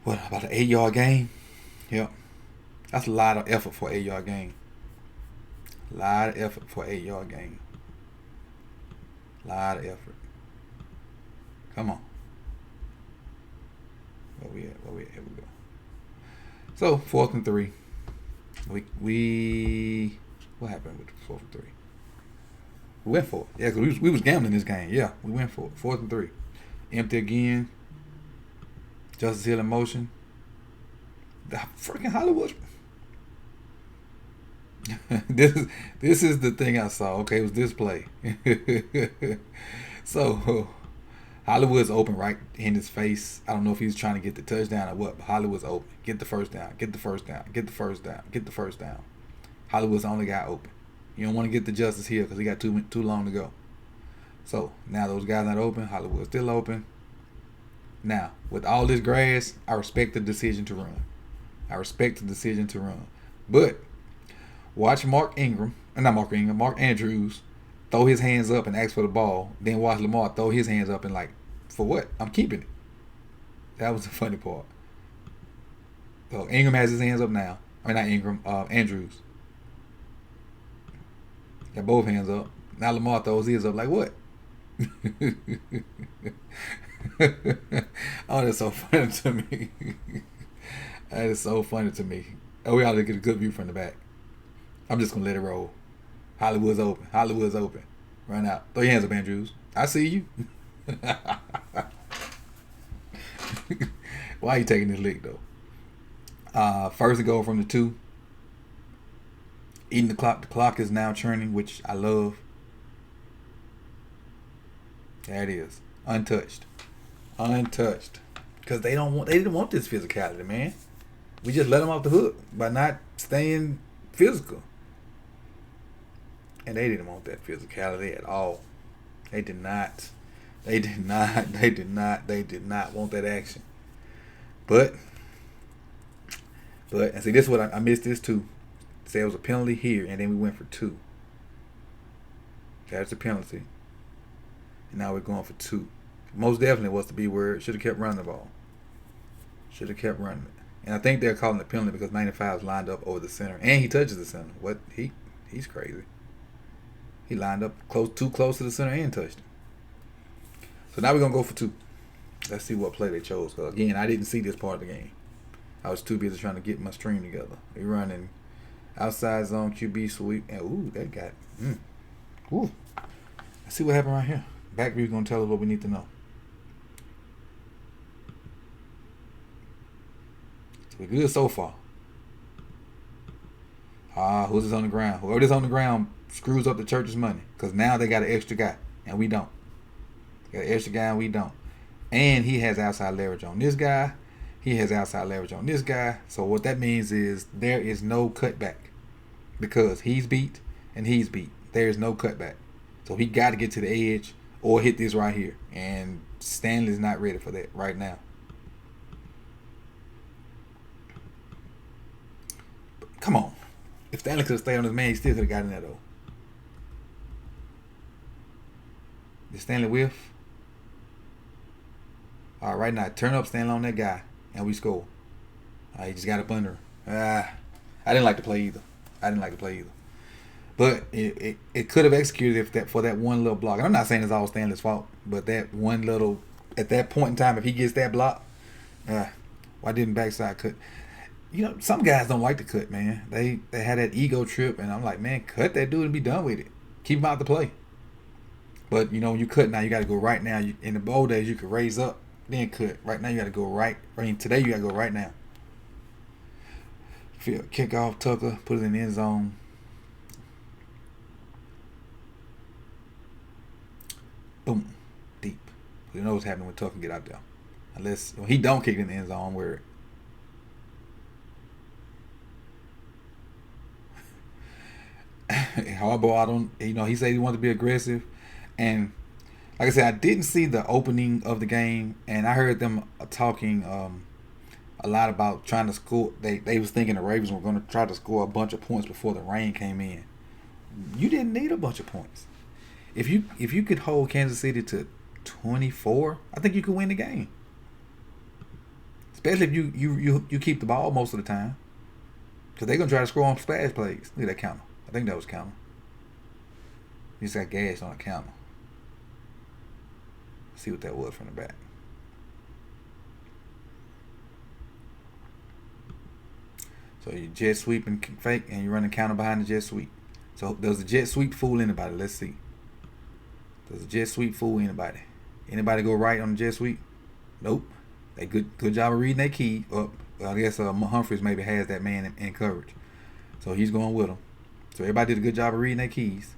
about an 8-yard gain? Yep. That's a lot of effort for an 8-yard gain. Lot of effort. Come on. Where we at? Here we go. So 4th and 3. We what happened with 4th and 3? We went for it. Yeah, because we was gambling this game. Yeah, we went for it. 4th and 3. Empty again. Justice Hill in motion. The freaking Hollywood. This is the thing I saw. Okay, it was this play. So Hollywood's open right in his face. I don't know if he's trying to get the touchdown or what, but Hollywood's open. Get the first down. Hollywood's the only guy open. You don't want to get the Justice Hill because he got too long to go. So now those guys not open. Hollywood's still open. Now, with all this grass, I respect the decision to run. But watch Mark Ingram Not Mark Ingram, Mark Andrews, throw his hands up and ask for the ball. Then watch Lamar throw his hands up and like, for what? I'm keeping it. That was the funny part. So Ingram has his hands up now. I mean, not Ingram, Andrews. Got both hands up. Now Lamar throws his up like what? Oh, that's so funny to me. That is so funny to me. Oh, we ought to get a good view from the back. I'm just gonna let it roll. Hollywood's open. Hollywood's open. Run out. Throw your hands up, Andrews. I see you. Why are you taking this lick though? First to go from the 2. Eating the clock. The clock is now churning, which I love. There it is. Untouched. Untouched. Because they didn't want this physicality, man. We just let them off the hook by not staying physical. And they didn't want that physicality at all. They did not. They did not. They did not. They did not want that action. But and see, this is what I missed this too. Say it was a penalty here, and then we went for 2. That's a penalty. And now we're going for 2. Most definitely was the B word. Should have kept running the ball. Should have kept running it. And I think they're calling the penalty because 95 is lined up over the center. And he touches the center. What? He's crazy. He lined up too close to the center and touched him. So now we're going to go for 2. Let's see what play they chose. Because again, I didn't see this part of the game. I was too busy trying to get my stream together. They're running outside zone QB sweep. And ooh, that got Ooh. Let's see what happened right here. Back view's going to tell us what we need to know. So we're good so far. Who's this on the ground? Whoever this on the ground screws up the church's money. Because now they got an extra guy. And we don't. Got an extra guy and we don't. And he has outside leverage on this guy. He has outside leverage on this guy. So what that means is there is no cutback. Because he's beat and he's beat. There is no cutback. So he got to get to the edge or hit this right here. And Stanley's not ready for that right now. But come on. If Stanley could have stayed on his man, he still could have gotten that though. Did Stanley whiff? All right, right now, turn up, Stanley on that guy, and we score. He just got up under. I didn't like the play either. But it could have executed for that one little block. And I'm not saying it's all Stanley's fault, but that one little, at that point in time, if he gets that block, why didn't backside cut? You know, some guys don't like to cut, man. They had that ego trip, and I'm like, man, cut that dude and be done with it. Keep him out the play. But, you know, when you cut now, you got to go right now. In the old days, you could raise up, then cut. Right now, you got to go right. I mean, today, you got to go right now. Kick off Tucker, put it in the end zone. Boom. Deep. You know what's happening when Tucker get out there. Unless when he don't kick it in the end zone, I'm worried. Harbaugh, he said he wanted to be aggressive. And like I said, I didn't see the opening of the game, and I heard them talking a lot about trying to score. They was thinking the Ravens were going to try to score a bunch of points before the rain came in. You didn't need a bunch of points. If you could hold Kansas City to 24, I think you could win the game. Especially if you keep the ball most of the time, because they're gonna try to score on splash plays. Look at that counter. I think that was counter. He just got gashed on a counter. See what that was from the back. So you jet sweep and fake, and you run the counter behind the jet sweep. So does the jet sweep fool anybody? Let's see. Does the jet sweep fool anybody? Anybody go right on the jet sweep? Nope. They good job of reading their key. Well, I guess Humphries maybe has that man in coverage, so he's going with him. So everybody did a good job of reading their keys.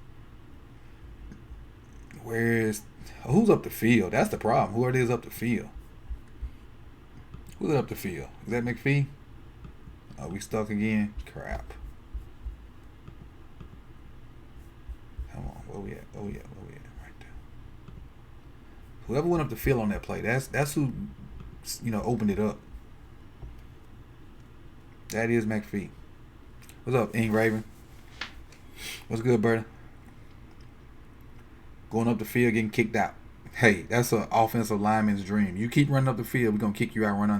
Who's up the field? That's the problem. Whoever it is up the field. Who's up the field? Is that McPhee? Are we stuck again? Crap. Come on, where we at? Right there. Whoever went up the field on that play, that's who, opened it up. That is McPhee. What's up, Ing Raven? What's good, brother? Going up the field, getting kicked out. Hey, that's an offensive lineman's dream. You keep running up the field, we're gonna kick you out, run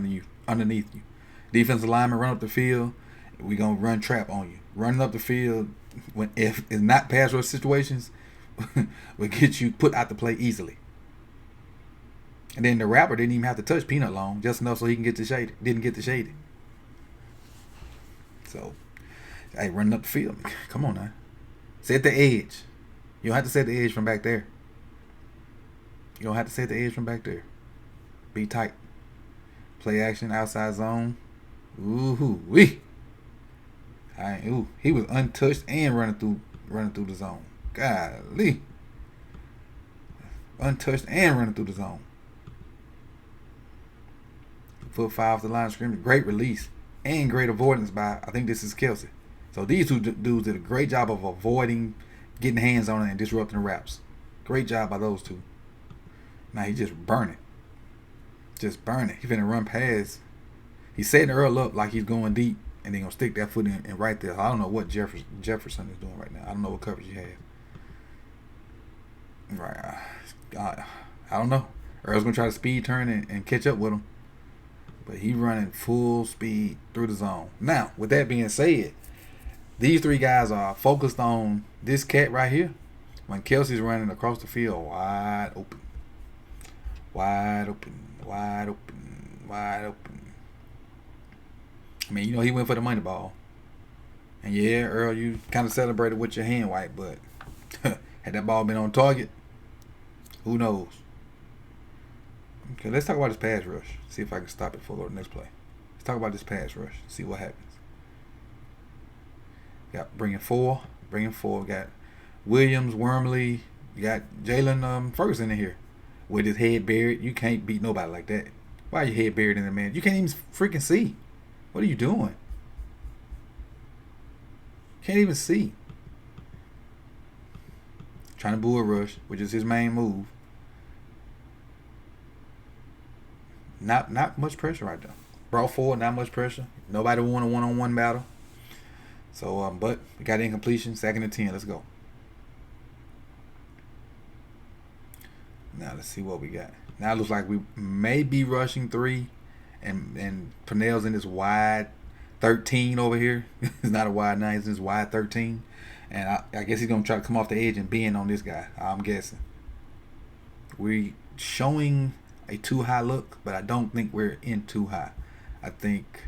underneath you. Defensive lineman run up the field, we're gonna run trap on you. Running up the field, when if it's not pass rush situations, will get you put out the play easily. And then the rapper didn't even have to touch Peanut long, just enough so he can get the shady. Didn't get the shady. So, hey, running up the field, come on now. Set the edge. You don't have to set the edge from back there. You don't have to set the edge from back there. Be tight. Play action, outside zone. Ooh wee. Ooh, he was untouched and running through the zone. Golly. Untouched and running through the zone. Foot 5 off the line of scrimmage. Great release and great avoidance by, I think this is Kelsey. So these two dudes did a great job of avoiding getting hands on it and disrupting the wraps. Great job by those two. Now he just burning. Just burning. He finna run past. He's setting Earl up like he's going deep and then gonna stick that foot in and right there. I don't know what Jefferson is doing right now. I don't know what coverage he has. Right. I don't know. Earl's gonna try to speed turn and catch up with him. But he running full speed through the zone. Now, with that being said, these three guys are focused on this cat right here. When Kelsey's running across the field, wide open. Wide open. Wide open. Wide open. I mean, you know, he went for the money ball. And yeah, Earl, you kind of celebrated with your hand wipe, but had that ball been on target, who knows? Okay, let's talk about this pass rush. See if I can stop it for the next play. Let's talk about this pass rush. See what happens. Got bringing four. We got Williams, Wormley. You got Jalen Ferguson in here with his head buried. You can't beat nobody like that. Why are your head buried in there, man? You can't even freaking see. What are you doing? Can't even see. Trying to bull rush, which is his main move. Not much pressure right there. Brought forward, not much pressure. Nobody won a one-on-one battle. So, but we got incompletion. 2nd and 10. Let's go. Now let's see what we got. Now it looks like we may be rushing 3, and Purnell's in this wide 13 over here. It's not a wide 9. It's this wide 13, and I guess he's gonna try to come off the edge and bend on this guy. I'm guessing. We showing a too high look, but I don't think we're in too high. I think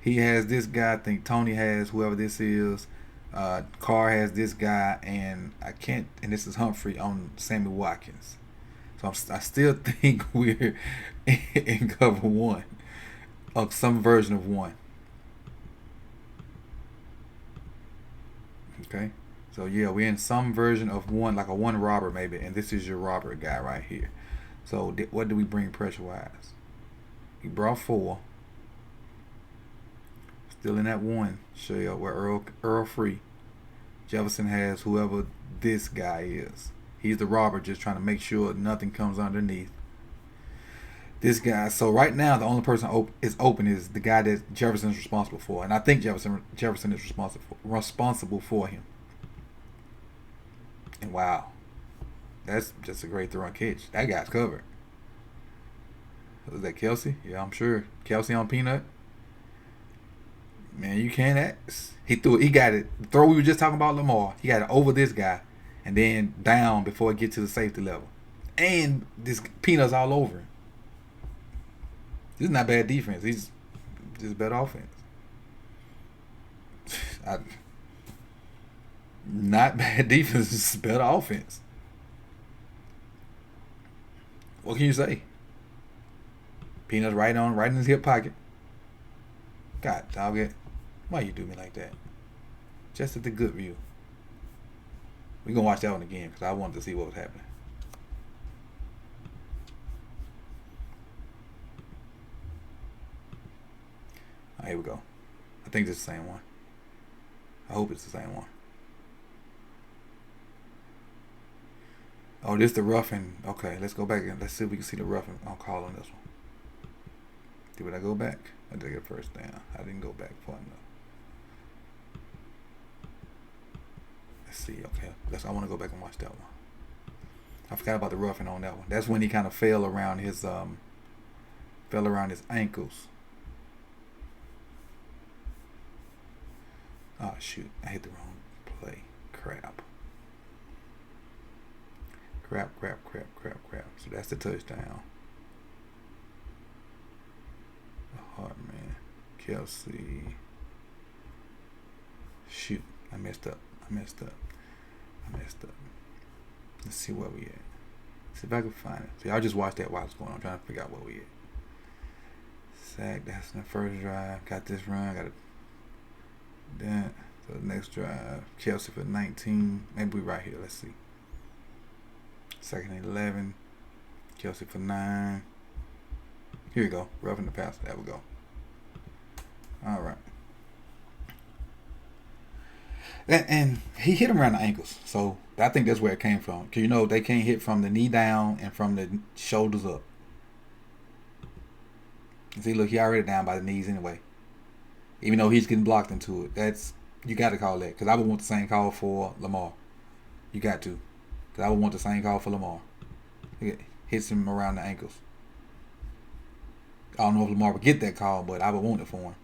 he has this guy. I think Tony has whoever this is. Carr has this guy, and I can't. And this is Humphrey on Sammy Watkins. So I still think we're in cover 1 of some version of 1. Okay, so yeah, we're in some version of 1, like a 1 robber maybe, and this is your robber guy right here. So what do we bring pressure-wise? We brought 4. Still in that 1 shell where Earl free. Jefferson has whoever this guy is. He's the robber, just trying to make sure nothing comes underneath. This guy. So right now, the only person is open is the guy that Jefferson is responsible for, and I think Jefferson is responsible for him. And wow. That's just a great throw and catch. That guy's covered. Was that Kelsey? Yeah, I'm sure. Kelsey on Peanut. Man, you can't ask. He threw it. He got it. The throw we were just talking about Lamar. He got it over this guy and then down before it get to the safety level. And this Peanut's all over him. This is not bad defense. He's just better offense. Not bad defense. Just better offense. What can you say? Peanut's right in his hip pocket. God, dog it. Why you do me like that? Just at the good view. We're going to watch that one again because I wanted to see what was happening. Here we go. I think this is the same one. I hope it's the same one. Oh, this is the roughing. Okay, let's go back and let's see if we can see the roughing on call on this one. Did I go back? I did get first down. I didn't go back far enough. Let's Let's see. Okay, I want to go back and watch that one. I forgot about the roughing on that one. That's when he kind of fell around his ankles. Oh shoot! I hit the wrong play. Crap. So that's the touchdown. Hartman, Kelsey. Shoot! I messed up. Let's see where we at. See if I can find it. See, I just watched that while it's going on. I'm trying to figure out where we at. Sack, that's in the first drive. Got this run. Got it. Then, so the next drive. Kelsey for 19. Maybe we right here. Let's see. Second and 11. Kelsey for 9. Here we go. Roughing the pass. There we go. All right. And he hit him around the ankles. So I think that's where it came from. Because, you know, they can't hit from the knee down and from the shoulders up. See, look, he already down by the knees anyway. Even though he's getting blocked into it. You got to call that. Because I would want the same call for Lamar. You got to. Because I would want the same call for Lamar. It hits him around the ankles. I don't know if Lamar would get that call, but I would want it for him.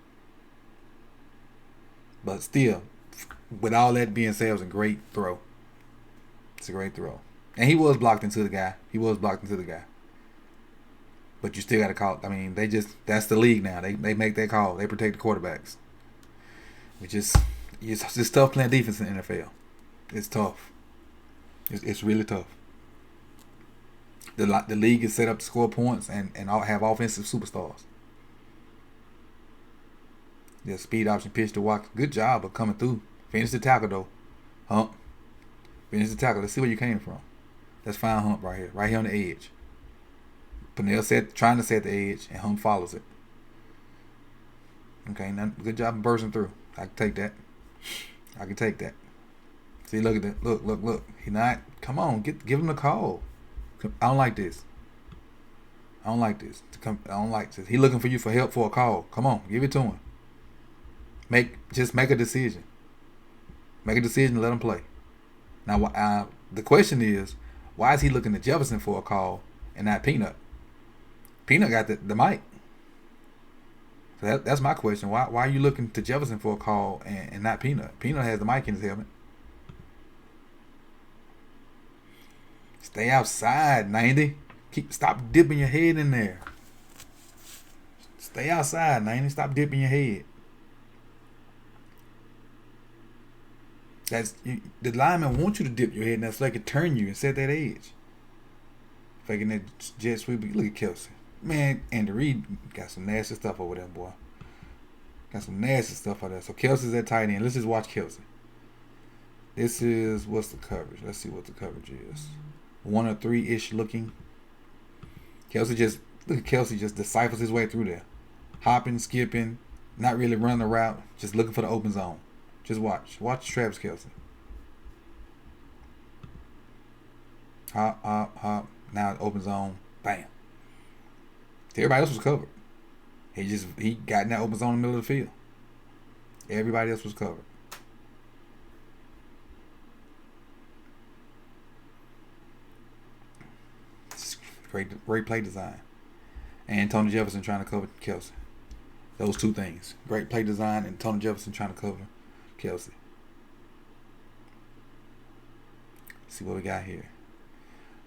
But still, with all that being said, it was a great throw. It's a great throw. And he was blocked into the guy. But you still got to call. I mean, that's the league now. They make that call. They protect the quarterbacks. It's tough playing defense in the NFL. It's tough. It's really tough. The league is set up to score points and have offensive superstars. The speed option pitch to walk. Good job of coming through. Finish the tackle though. Hump. Finish the tackle. Let's see where you came from. Let's find Hump right here. Right here on the edge. Pernell trying to set the edge and Hump follows it. Okay, now good job of bursting through. I can take that. See, look at that. Look. He not. Come on, give him the call. I don't like this. I don't like this. He looking for you for help for a call. Come on, give it to him. Just make a decision. Make a decision and let him play. Now, the question is, why is he looking to Jefferson for a call and not Peanut? Peanut got the mic. So that's my question. Why are you looking to Jefferson for a call and not Peanut? Peanut has the mic in his helmet. Stay outside, 90. Stop dipping your head in there. Stay outside, 90. Stop dipping your head. The lineman wants you to dip your head, and that's so they can turn you and set that edge. Faking that jet sweep. Look at Kelsey. Man, Andy Reid got some nasty stuff over there, boy. Got some nasty stuff over there. So Kelsey's at tight end. Let's just watch Kelsey. This is, what's the coverage? Let's see what the coverage is. 1 or 3-ish looking. Look at Kelsey just deciphers his way through there. Hopping, skipping, not really running the route, just looking for the open zone. Just watch. Watch Travis Kelsey. Hop. Now open zone. Bam. Everybody else was covered. He got in that open zone in the middle of the field. Everybody else was covered. Great play design. And Tony Jefferson trying to cover Kelsey. Those two things. Great play design and Tony Jefferson trying to cover Kelsey. Let's see what we got here.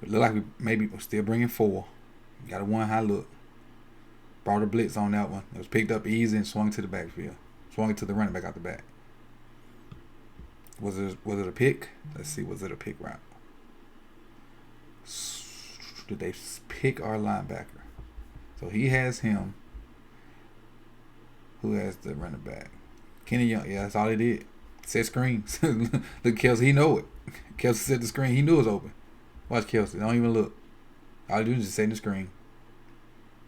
It look like we're still bringing 4. Got a 1 high look. Brought a blitz on that one. It was picked up easy and swung to the backfield. Swung it to the running back out the back. Was it a pick? Let's see. Was it a pick route? Did they pick our linebacker? So he has him. Who has the running back? Kenny Young. Yeah, that's all he did. Set screens. Look, Kelsey, he know it. Kelsey set the screen. He knew it was open. Watch Kelsey. Don't even look. All he do is just set the screen.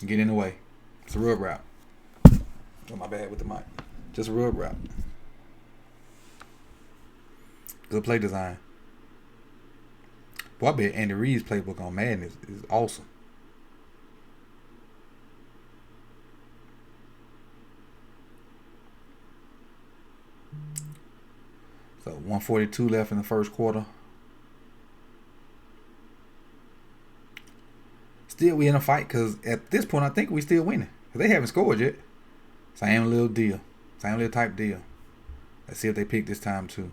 Get in the way. It's a rub route. Oh, my bad with the mic. Just a rub route. Good play design. Boy, I bet Andy Reid's playbook on Madden is awesome. So 142 left in the first quarter. Still, we in a fight because at this point, I think we still winning. They haven't scored yet. Same little deal. Same little type deal. Let's see if they pick this time too.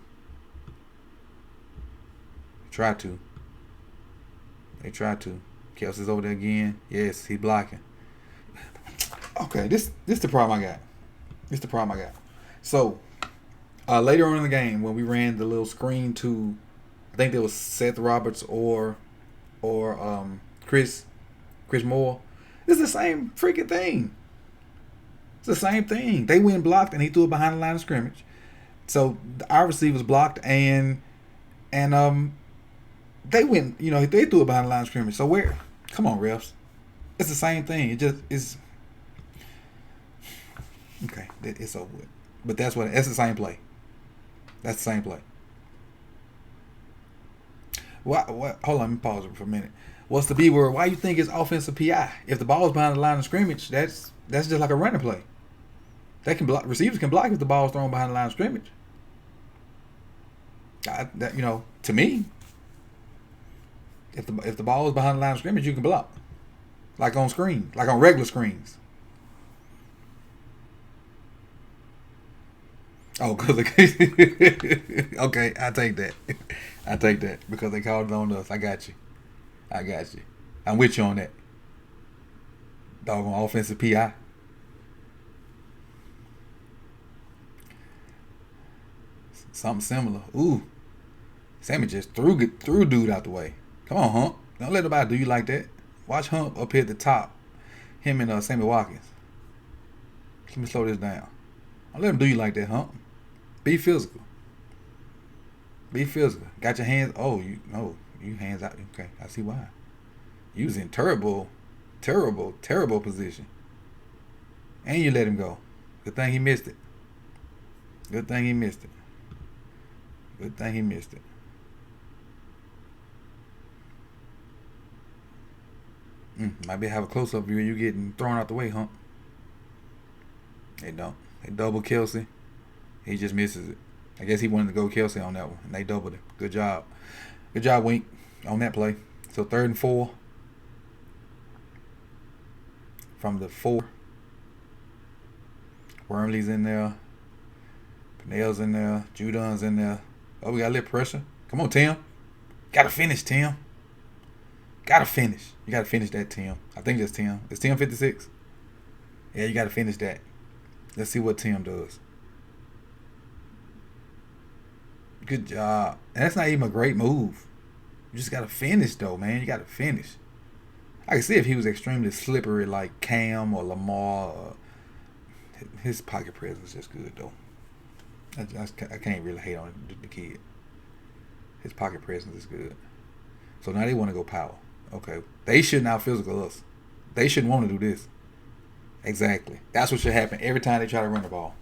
Try to. They try to. Kelsey's over there again. Yes, he blocking. Okay, this the problem I got. This the problem I got. So, later on in the game, when we ran the little screen to, I think there was Seth Roberts or Chris Moore. It's the same freaking thing. It's the same thing. They went blocked and he threw it behind the line of scrimmage. So our receivers blocked and they went. They threw it behind the line of scrimmage. So where? Come on, refs. It's the same thing. It just is. Okay, it's over with. But that's the same play. That's the same play. What? Hold on, let me pause it for a minute. What's the B word? Why you think it's offensive PI? If the ball's behind the line of scrimmage, that's just like a running play. They can block. Receivers can block if the ball's thrown behind the line of scrimmage. To me, if the ball is behind the line of scrimmage, you can block, like on screen, like on regular screens. Oh, because okay, I take that. I take that because they called it on us. I got you. I'm with you on that. Dog on offensive PI. Something similar. Ooh, Sammy just threw dude out the way. Come on, Hump. Don't let nobody do you like that. Watch Hump up here at the top. Him and Sammy Watkins. Let me slow this down. Don't let him do you like that, Hump. Be physical. Got your hands. Oh, you hands out. Okay, I see why. You was in terrible position. And you let him go. Good thing he missed it. Might be have a close-up view of you getting thrown out the way, Hump. They don't. They double Kelsey. He just misses it. I guess he wanted to go Kelsey on that one, and they doubled it. Good job. Wink, on that play. So 3rd and 4. From the 4. Wormley's in there. Pinnell's in there. Judon's in there. Oh, we got a little pressure. Come on, Tim. Gotta finish, Tim. You gotta finish that, Tim. I think that's Tim. Is Tim 56? Yeah, you gotta finish that. Let's see what Tim does. Good job. And that's not even a great move. You just gotta finish though, man. You gotta finish. I can see if he was extremely slippery like Cam or Lamar. His pocket presence is good though. I can't really hate on the kid. His pocket presence is good. So now they want to go power. Okay. They shouldn't out physical us. They shouldn't want to do this. Exactly. That's what should happen every time they try to run the ball.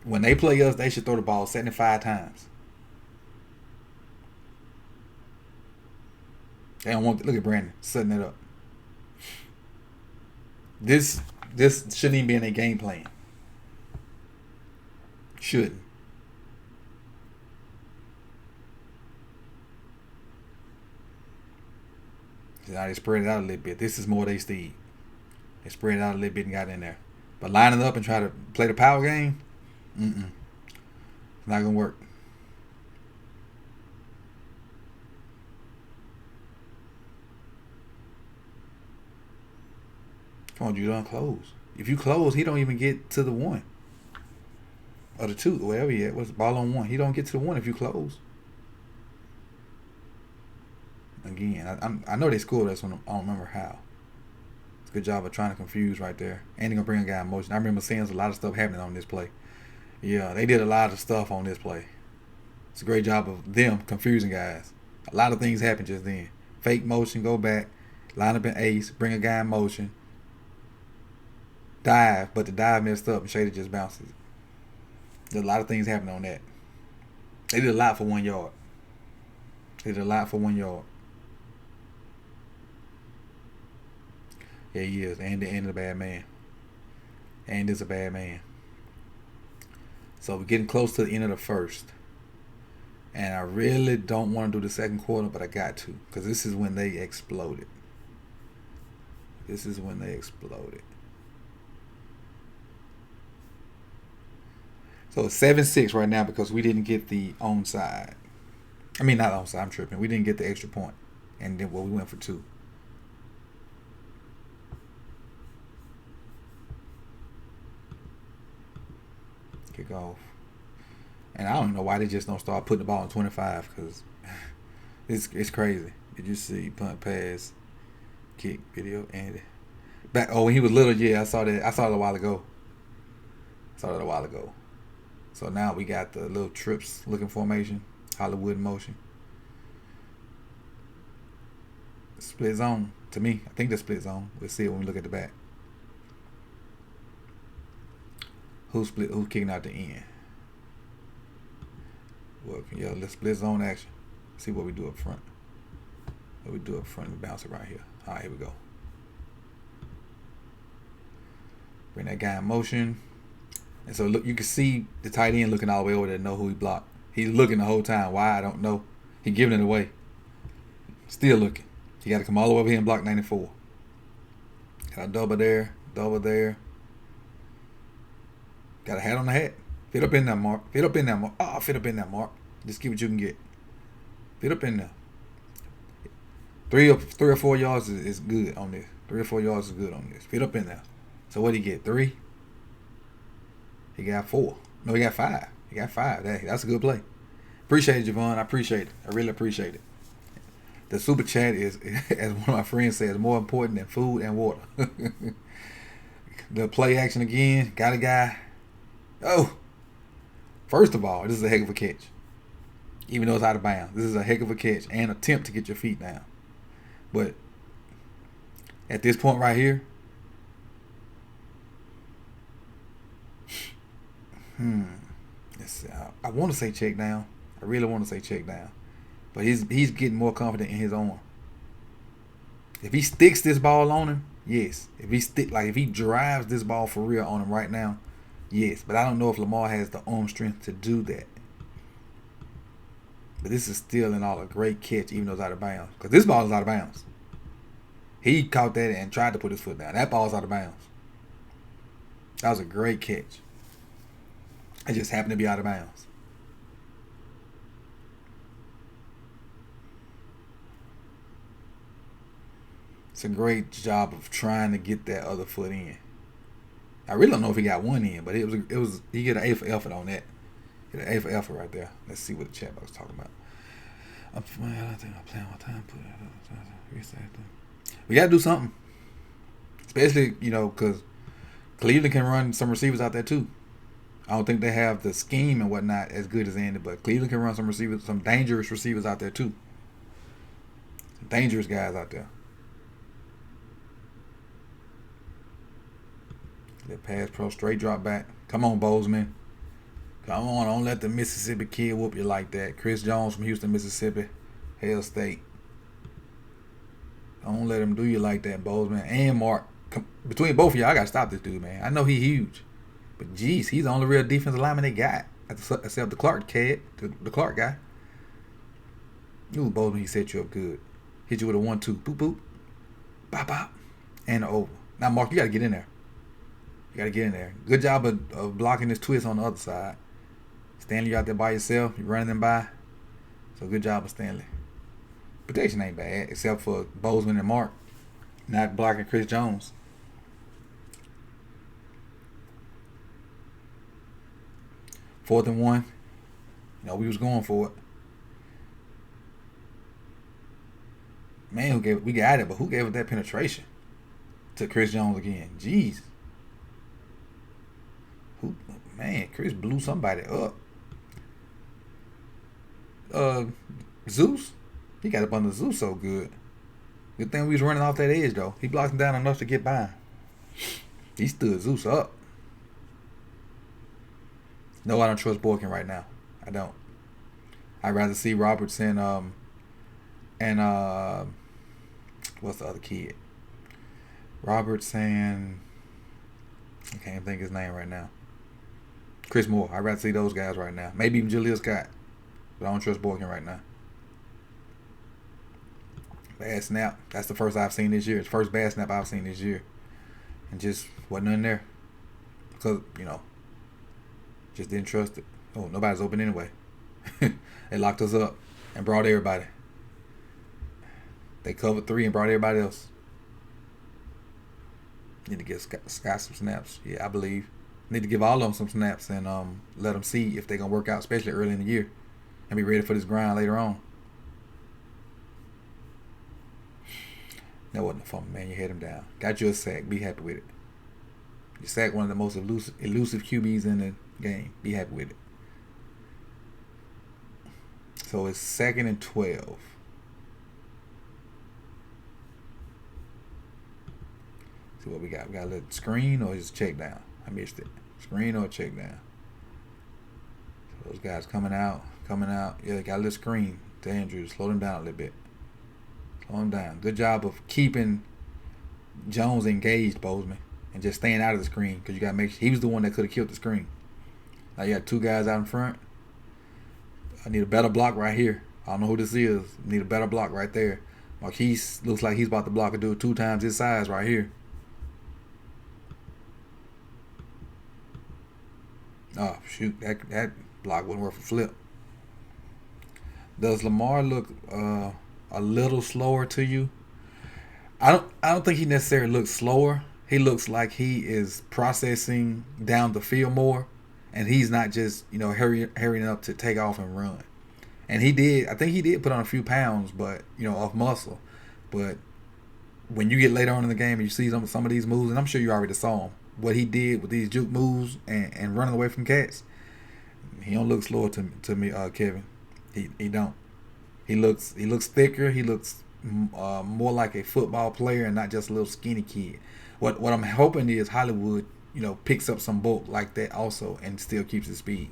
When they play us, they should throw the ball 75 times. They don't want to, look at Brandon setting it up. This shouldn't even be in their game plan. Shouldn't. Now they spread it out a little bit. This is more they Steve. They spread it out a little bit and got in there. But lining up and try to play the power game, it's not gonna work. Come on, you don't close. If you close, he don't even get to the 1. Or the 2, wherever he at. What's the ball on 1? He don't get to the 1 if you close. Again, I know they scored us. I don't remember how. It's a good job of trying to confuse right there. And they're going to bring a guy in motion. I remember seeing a lot of stuff happening on this play. Yeah, they did a lot of stuff on this play. It's a great job of them confusing guys. A lot of things happened just then. Fake motion, go back, line up in ace, bring a guy in motion, dive, but the dive messed up and Shady just bounces. There's a lot of things happening on that. They did a lot for 1 yard. Yeah, he is. And a bad man. And is a bad man. So we're getting close to the end of the first. And I really don't want to do the second quarter, but I got to. Because this is when they exploded. This is when they exploded. So it's 7-6 right now because we didn't get the onside. I mean, not onside, I'm tripping. We didn't get the extra point. And then, well, we went for 2. Kick off. And I don't know why they just don't start putting the ball in 25 because it's crazy. Did you see punt, pass, kick, video, and back? Oh, when he was little, yeah, I saw that. I saw it a while ago. So now we got the little trips looking formation, Hollywood motion, split zone. To me, I think the split zone. We'll see it when we look at the back. Who's kicking out the end? Well, yeah, let's split zone action. See what we do up front. We bounce it right here. All right, here we go. Bring that guy in motion. And so look, you can see the tight end looking all the way over there to know who he blocked. He's looking the whole time. Why? I don't know. He giving it away. Still looking. He got to come all the way over here and block 94. Got a double there. Got a hat on the hat. Fit up in that mark. Fit up in that mark. Just get what you can get. Fit up in there. 3 or 4 yards is good on this. 3 or 4 yards is good on this. Fit up in there. So what did he get? 3? He got 4. No, he got 5. That's a good play. Appreciate it, Javon. I appreciate it. I really appreciate it. The super chat is, as one of my friends says, more important than food and water. The play action again. Got a guy. Oh. First of all, this is a heck of a catch. Even though it's out of bounds. This is a heck of a catch and attempt to get your feet down. But at this point right here, let's see. I want to say check down. I really want to say check down. But he's getting more confident in his arm. If he sticks this ball on him, yes. If he drives this ball for real on him right now, yes. But I don't know if Lamar has the arm strength to do that. But this is still in all a great catch, even though it's out of bounds. Because this ball is out of bounds. He caught that and tried to put his foot down. That ball's out of bounds. That was a great catch. It just happened to be out of bounds. It's a great job of trying to get that other foot in. I really don't know if he got one in, but it was he get an A for effort on that. Get an A for effort right there. Let's see what the chat box is talking about. We got to do something. Especially, because Cleveland can run some receivers out there too. I don't think they have the scheme and whatnot as good as Andy, but Cleveland can run some receivers, some dangerous receivers out there too. Some dangerous guys out there. That pass pro, straight drop back. Come on, Bozeman. Come on, don't let the Mississippi kid whoop you like that. Chris Jones from Houston, Mississippi. Hail State. Don't let him do you like that, Bozeman. And Mark. Between both of y'all, I got to stop this dude, man. I know he's huge. But, geez, he's the only real defensive lineman they got. Except the Clark kid. The Clark guy. Ooh, Bozeman, he set you up good. Hit you with a 1-2. Boop, boop. Bop, bop. And an over. Now, Mark, you got to get in there. Good job of blocking this twist on the other side. Stanley, you out there by yourself. You're running them by. So good job of Stanley. Protection ain't bad, except for Bozeman and Mark not blocking Chris Jones. Fourth and 1. We was going for it. Man, we got it, but who gave it that penetration to Chris Jones again? Jeez. Chris blew somebody up. Zeus? He got up under Zeus so good. Good thing we was running off that edge, though. He blocked him down enough to get by. He stood Zeus up. No, I don't trust Boykin right now. I don't. I'd rather see Robertson and what's the other kid? Robertson. I can't think his name right now. Chris Moore. I'd rather see those guys right now. Maybe even Jaleel Scott. But I don't trust Boykin right now. Bad snap. That's the first I've seen this year. It's the first bad snap I've seen this year. And just wasn't nothing there. Because, just didn't trust it. Oh, nobody's open anyway. They locked us up and brought everybody. They covered 3 and brought everybody else. Need to give Scott some snaps. Yeah, I believe. Need to give all of them some snaps and let them see if they're going to work out, especially early in the year. And be ready for this grind later on. That wasn't a fumble, man. You had him down. Got you a sack. Be happy with it. You sacked one of the most elusive QBs in the game. Be happy with it. So it's 2nd and 12. See what we got. We got a little screen or just check down. I missed it. Screen or check down. So those guys coming out. Yeah, they got a little screen to Andrews. Slow them down a little bit. Slow them down. Good job of keeping Jones engaged, Bozeman, and just staying out of the screen because you got to make sure he was the one that could have killed the screen. Now you got 2 guys out in front. I need a better block right here. I don't know who this is. Need a better block right there. Marquise looks like he's about to block a dude 2 times his size right here. Oh, shoot. That block wasn't worth a flip. Does Lamar look a little slower to you? I don't think he necessarily looks slower. He looks like he is processing down the field more, and he's not just hurrying up to take off and run. And I think he did put on a few pounds, but of muscle. But when you get later on in the game and you see some of these moves, and I'm sure you already saw him, what he did with these juke moves and running away from cats, he don't look slower to me, Kevin. He don't. He looks thicker. He looks more like a football player and not just a little skinny kid. What I'm hoping is Hollywood, picks up some bulk like that also and still keeps his speed.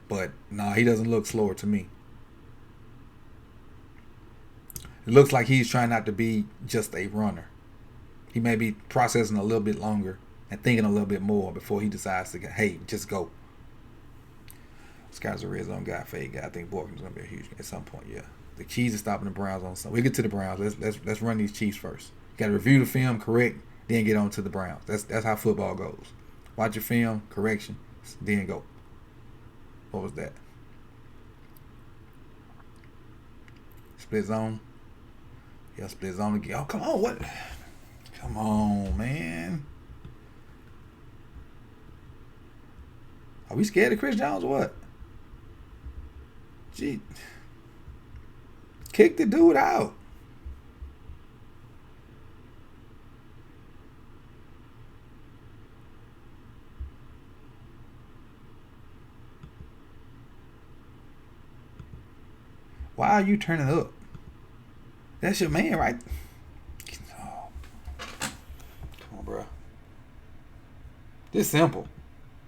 But no, he doesn't look slower to me. It looks like he's trying not to be just a runner. He may be processing a little bit longer and thinking a little bit more before he decides to hey, just go. This guy's a red zone guy, fade guy. I think Boykin's gonna be a huge at some point. Yeah, the Chiefs are stopping the Browns on some. We get to the Browns. Let's run these Chiefs first. Got to review the film, correct, then get on to the Browns. That's how football goes. Watch your film, correction, then go. What was that? Split zone. Yeah, split zone again. Oh, come on, what? Come on, man. Are we scared of Chris Jones or what? Gee. Kick the dude out. Why are you turning up? That's your man, right? Oh. Come on, bro. This simple.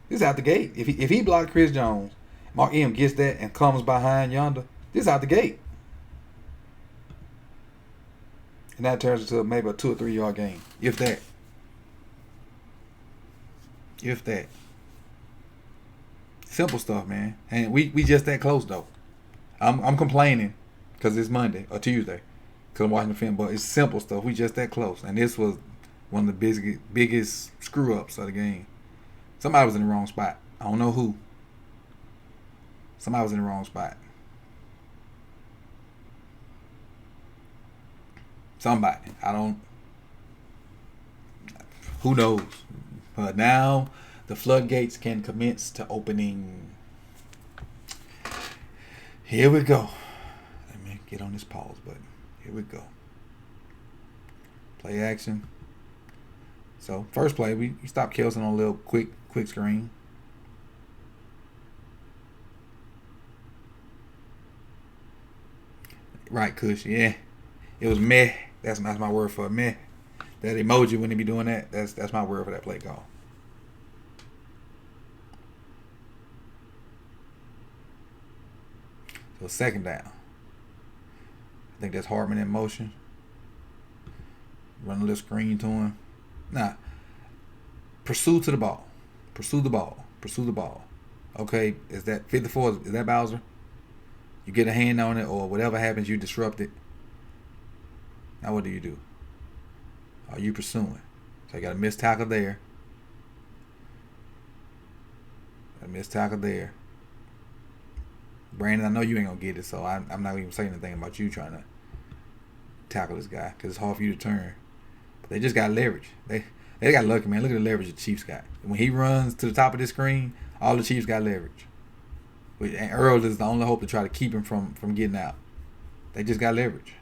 This out the gate. If he blocked Chris Jones, Mark M gets that and comes behind yonder, this out the gate. And that turns into maybe a 2 or 3 yard game. If that. Simple stuff, man. And we just that close though. I'm complaining because it's Monday or Tuesday because I'm watching the film, but it's simple stuff. We just that close. And this was one of the biggest screw-ups of the game. Somebody was in the wrong spot. I don't know who. Somebody was in the wrong spot. Somebody. Who knows? But now the floodgates can commence to opening. Here we go. Let me get on this pause button. Here we go. Play action. So first play, we stopped Kelson on a little quick screen. Right, Kush. Yeah, it was meh. That's my word for meh. That emoji when he be doing that. That's my word for that play call. So second down. I think that's Hartman in motion. Run a little screen to him. Nah. Pursue the ball. Pursue the ball. Okay, is that 54? Is that Bowser? You get a hand on it, or whatever happens, you disrupt it. Now what do? Are you pursuing? So I got a missed tackle there. A missed tackle there. Brandon, I know you ain't gonna get it, so I'm not even saying anything about you trying to tackle this guy because it's hard for you to turn. But they just got leverage. They got lucky, man. Look at the leverage the Chiefs got. When he runs to the top of this screen, all the Chiefs got leverage. And Earl is the only hope to try to keep him from getting out. They just got leverage.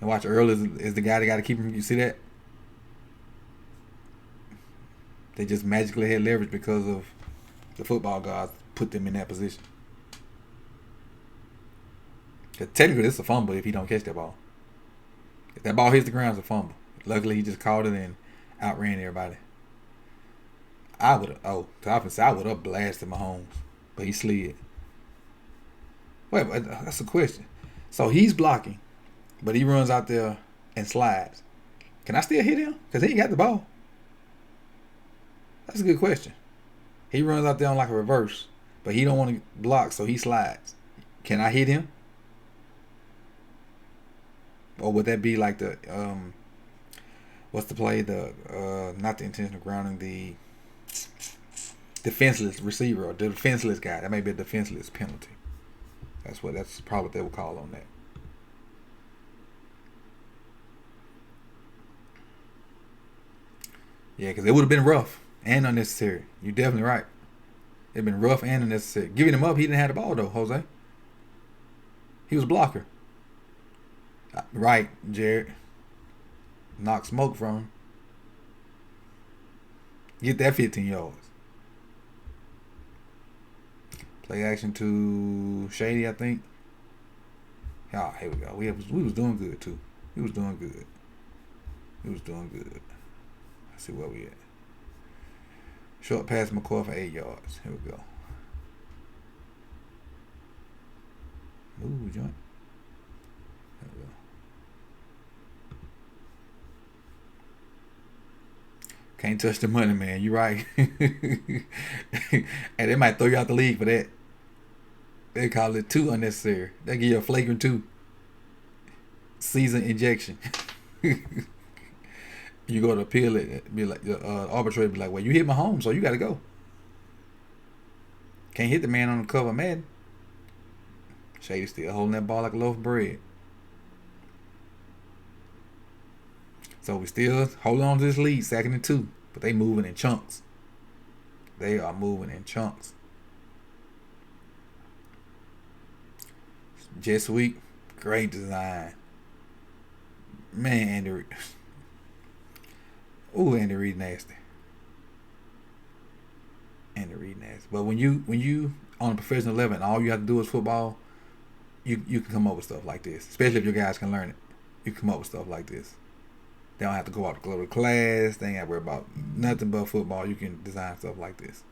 And watch, Earl is the guy that got to keep him. You see that? They just magically had leverage because of the football gods put them in that position. Because technically, it's a fumble if he don't catch that ball. If that ball hits the ground, it's a fumble. Luckily, he just caught it and outran everybody. I would have blasted Mahomes, but he slid. Wait, that's a question. So he's blocking, but he runs out there and slides. Can I still hit him? Because he ain't got the ball. That's a good question. He runs out there on like a reverse, but he don't want to block, so he slides. Can I hit him? Or would that be like the what's the play? The not the intentional grounding, the defenseless receiver or the defenseless guy. That may be a defenseless penalty. That's probably what they would call on that. Yeah, because it would have been rough and unnecessary. You're definitely right. It'd been rough and unnecessary. Giving him up, he didn't have the ball though, Jose. He was a blocker. Right, Jared. Knock smoke from him. Get that 15 yards. Play action to Shady, I think. Oh, here we go. We was doing good too. He was doing good. Let's see where we at. Short pass McCoy for 8 yards. Here we go. Move, joint. There we go. Can't touch the money, man. You right. And they might throw you out the league for that. They call it 2 unnecessary. They give you a flagrant 2. Season injection. You go to appeal it, be like the arbitrator be like, well, you hit my home, so you got to go. Can't hit the man on the cover, man. Shady still holding that ball like a loaf of bread. So we still holding on to this lead, 2nd and 2. But they moving in chunks. They are moving in chunks. Jet sweep, great design. Man, Andy Reid. Ooh, Andy Reid nasty. Andy Reid nasty. But when you on a professional level and all you have to do is football, you can come up with stuff like this. Especially if your guys can learn it. You can come up with stuff like this. They don't have to go to class. They ain't got to worry about nothing but football. You can design stuff like this.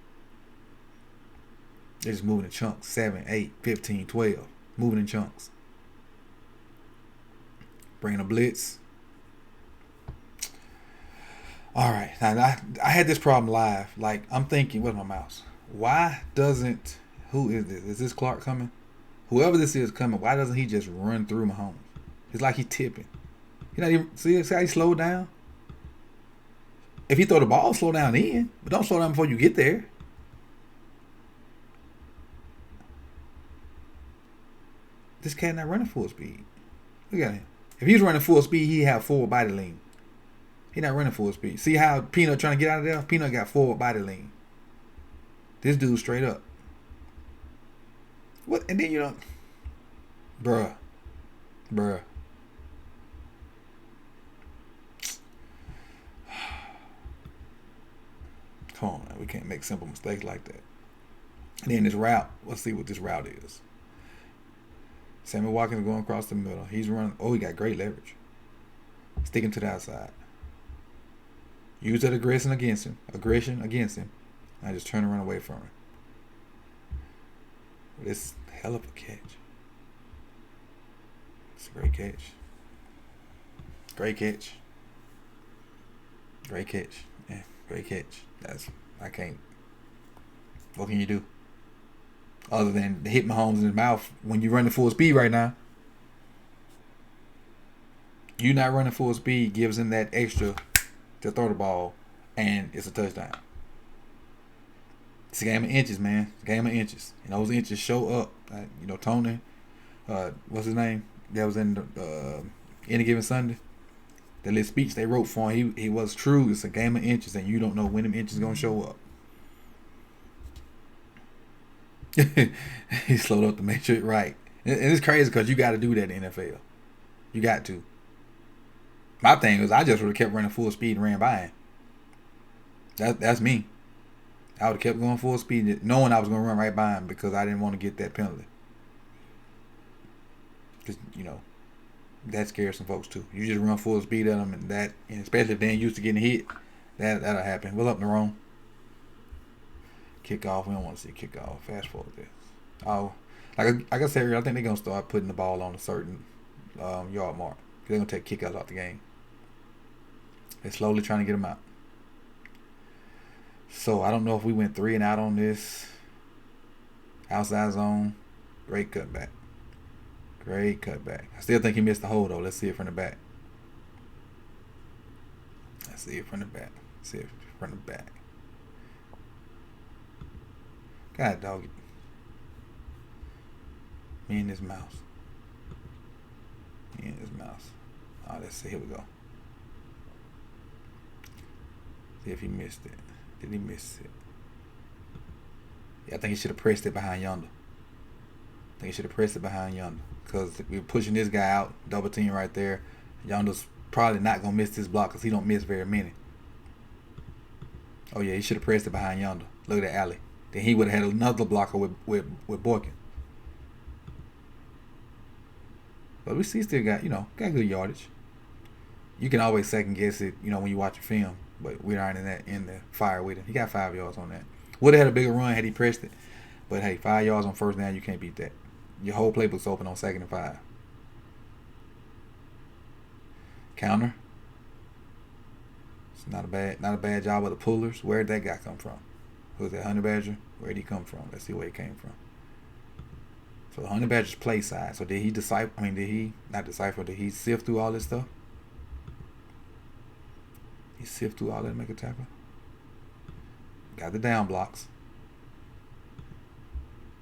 They're just moving in chunks. 7, 8, 15, 12. Moving in chunks. Bringing a blitz. All right. Now, I had this problem live. Like, I'm thinking, where's my mouse? Why doesn't, who is this? Is this Clark coming? Whoever this is coming, why doesn't he just run through Mahomes? It's like he's tipping. You know, see how he slowed down? If he throw the ball, slow down in. But don't slow down before you get there. This cat not running full speed. Look at him. If he was running full speed, he'd have forward body lean. He not running full speed. See how Peanut trying to get out of there? Peanut got forward body lean. This dude straight up. What? And then you know, bruh. Come on, man. We can't make simple mistakes like that. And then this route, let's see what this route is. Sammy Watkins going across the middle. He's running. Oh, he got great leverage. Sticking to the outside. Use that aggression against him. I just turn and run away from him. This hell of a catch. It's a great catch. Yeah, great catch. I can't What can you do? Other than hit Mahomes in his mouth when you running full speed right now. You not running full speed gives him that extra to throw the ball, and it's a touchdown. It's a game of inches, man. It's a game of inches. And those inches show up. Tony, what's his name? That was in Any Given Sunday. The little speech they wrote for him, he was true. It's a game of inches, and you don't know when them inches going to show up. He slowed up to make sure it right. And it's crazy because you got to do that in the NFL. You got to. My thing was I just would have kept running full speed and ran by him. That's me. I would have kept going full speed knowing I was going to run right by him because I didn't want to get that penalty. Because, that scares some folks too. You just run full speed at them, and especially if they ain't used to getting hit, that'll happen. What's up, Nerone? Kickoff. We don't want to see kickoff. Fast forward this. Oh, like I said earlier, I think they're going to start putting the ball on a certain yard mark. They're going to take kickouts out the game. They're slowly trying to get them out. So I don't know if we went 3 and out on this. Outside zone. Great cutback. Great cutback. I still think he missed the hole though. Let's see it from the back. God dog it. Me and this mouse. Oh, let's see. Here we go. See if he missed it. Did he miss it? Yeah, I think he should have pressed it behind yonder. Because we're pushing this guy out. Double team right there. Yonder's probably not going to miss this block because he don't miss very many. Oh, yeah, he should have pressed it behind yonder. Look at that alley. Then he would have had another blocker with Boykin. But we still got good yardage. You can always second guess it, when you watch a film. But we aren't in the fire with him. He got 5 yards on that. Would have had a bigger run had he pressed it. But hey, 5 yards on first down, you can't beat that. Your whole playbook's open on 2nd and 5. Counter. It's not a bad job of the pullers. Where did that guy come from? Was that Honey Badger? Where did he come from? Let's see where he came from. So the Honey Badger's play side. So did he Did he sift through all this stuff? He sift through all that and make a tackle. Got the down blocks.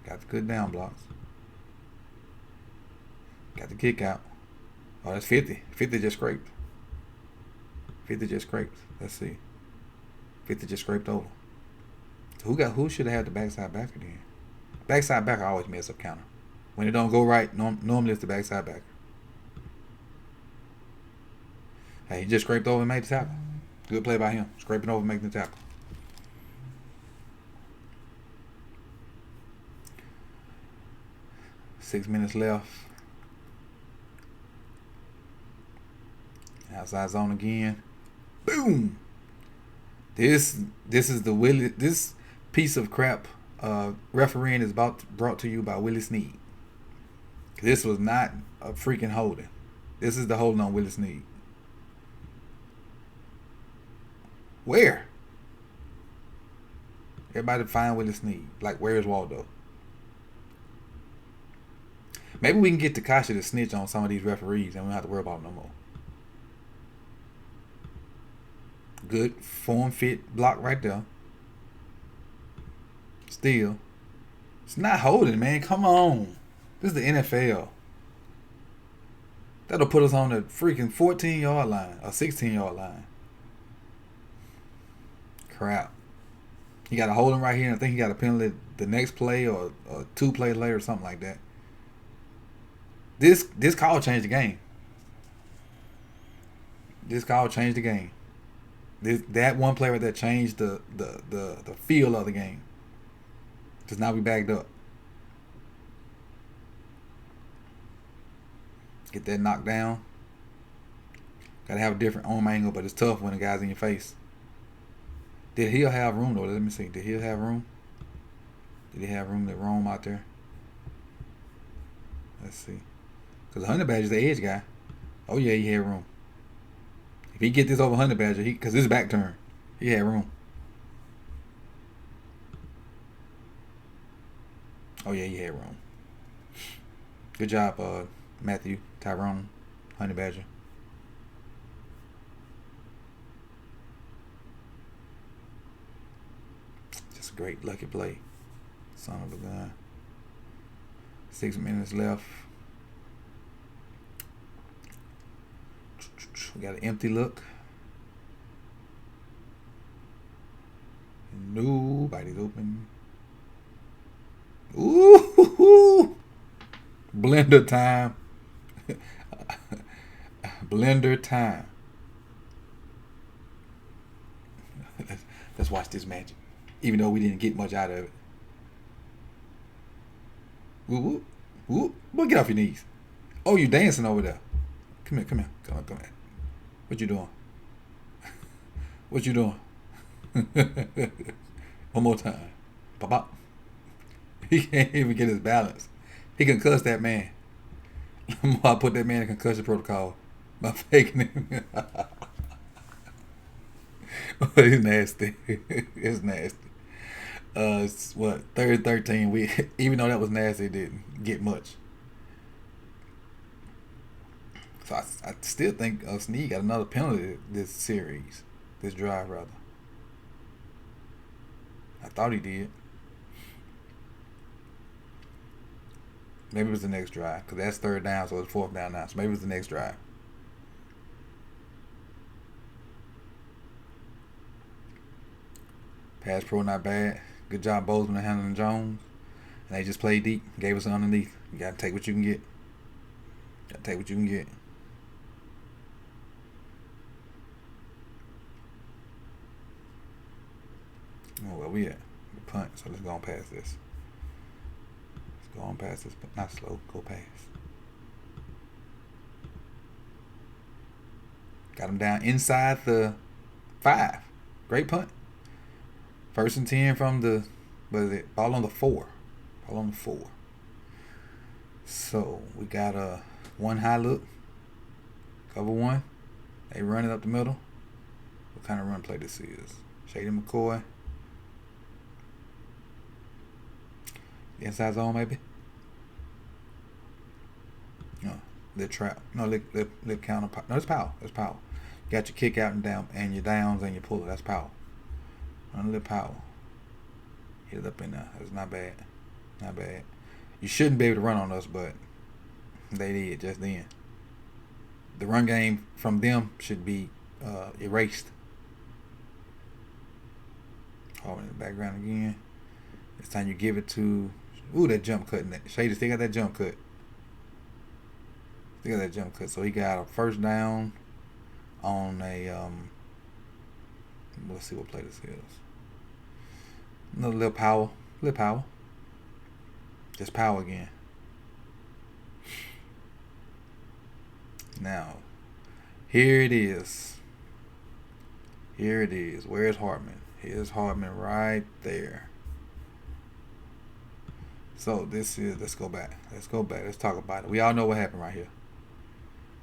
Got the good down blocks. Got the kick out. Oh, that's 50. 50 just scraped. Let's see. 50 just scraped over. Who should have had the backside backer then? Backside backer always mess up counter. When it don't go right, normally it's the backside backer. Hey, he just scraped over and made the tackle. Good play by him. Scraping over and making the tackle. Six minutes left. Outside zone again. Boom. This is the Willie. This piece of crap refereeing is brought to you by Willie Snead. This was not a freaking holding. This is the holding on Willie Snead. Where? Everybody find Willie Snead. Like, where's Waldo? Maybe we can get Takashi to snitch on some of these referees and we don't have to worry about them no more. Good form fit block right there. Still. It's not holding, man. Come on. This is the NFL. That'll put us on the freaking 14-yard line or 16-yard line. Crap. He got a holding right here, and I think he got a penalty the next play or 2 plays later or something like that. This call changed the game. That one play right there changed the feel of the game. Because now we backed up. Get that knocked down. Gotta have a different arm angle, but it's tough when the guy's in your face. Did Hill have room though? Let me see. Did Hill have room? Did he have room to roam out there? Let's see. Because the Honey Badger's the edge guy. Oh yeah, he had room. If he get this over Honey Badger, because this is back turn, he had room. Oh yeah, you had room. Good job, Matthew, Tyrone, Honey Badger. Just a great lucky play. Son of a gun. 6 minutes left. We got an empty look. Nobody's open. Ooh, blender time. Blender time. Let's watch this magic. Even though we didn't get much out of it. Whoop, whoop, whoop. Boy, get off your knees. Oh, you dancing over there. Come here, come here. Come on, come here. What you doing? What you doing? One more time. Pop up. He can't even get his balance. He concussed that man. I put that man in concussion protocol by faking him. He's nasty. It's nasty. It's what, third 13. We, even though that was nasty, it didn't get much. So I still think Snead got another penalty this series, this drive rather. I thought he did. Maybe it was the next drive because that's third down, so it's fourth down now. So maybe it was the next drive. Pass pro not bad. Good job, Bozeman and handling Jones. And they just played deep. Gave us underneath. You got to take what you can get. Got to take what you can get. Oh, where we at? The punt. So let's go on past this. Let's go on past this, but not slow. Go past. Got him down inside the 5. Great punt. 1st and 10 from the, what is it? Ball on the 4. Ball on the 4. So we got a one high look. Cover 1. They run it up the middle. What kind of run play this is? Shady McCoy. Inside zone maybe. No, lip trap. No, lip counter. No, it's power. It's power. You got your kick out and down, and your downs and your puller. That's power. Run lip power. Hit it up in there. That's not bad. Not bad. You shouldn't be able to run on us, but they did just then. The run game from them should be erased. Hold in the background again. It's time you give it to. Ooh, that jump cut. Shady still got that jump cut. Still got that jump cut. So he got a first down on a. Let's see what play this is. Another little power. Little power. Just power again. Now, here it is. Here it is. Where's Hartman? Here's Hartman right there. So this is, let's go back. Let's go back. Let's talk about it. We all know what happened right here.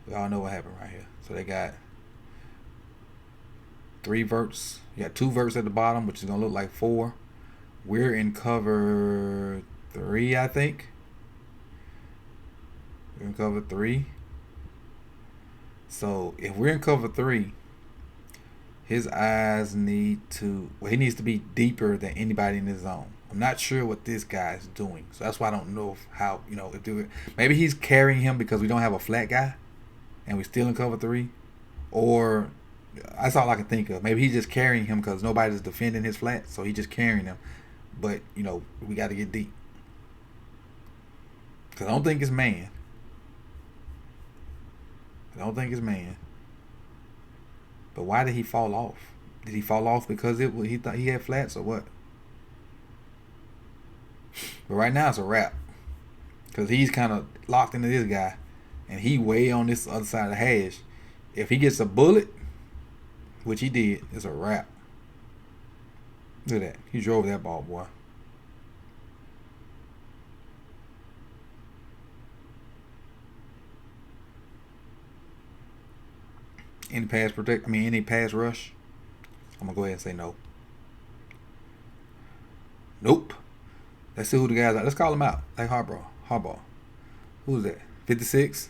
We all know what happened right here. So they got 3 verts. You got 2 verts at the bottom, which is going to look like 4. We're in cover 3, I think. We're in cover 3. So if we're in cover 3, his eyes need to, well, he needs to be deeper than anybody in his zone. I'm not sure what this guy is doing. So that's why I don't know how, if maybe he's carrying him because we don't have a flat guy and we're still in cover 3. Or that's all I can think of. Maybe he's just carrying him because nobody's defending his flat. So he's just carrying him. But, we got to get deep. Because I don't think it's man. But why did he fall off? Did he fall off because he thought he had flats or what? But right now it's a wrap. Because he's kind of locked into this guy. And he way on this other side of the hash. If he gets a bullet, which he did, it's a wrap. Look at that. He drove that ball, boy. Any pass rush? I'm going to go ahead and say no. Nope. Let's see who the guys are. Let's call them out. Like Harbaugh. Who's that? 56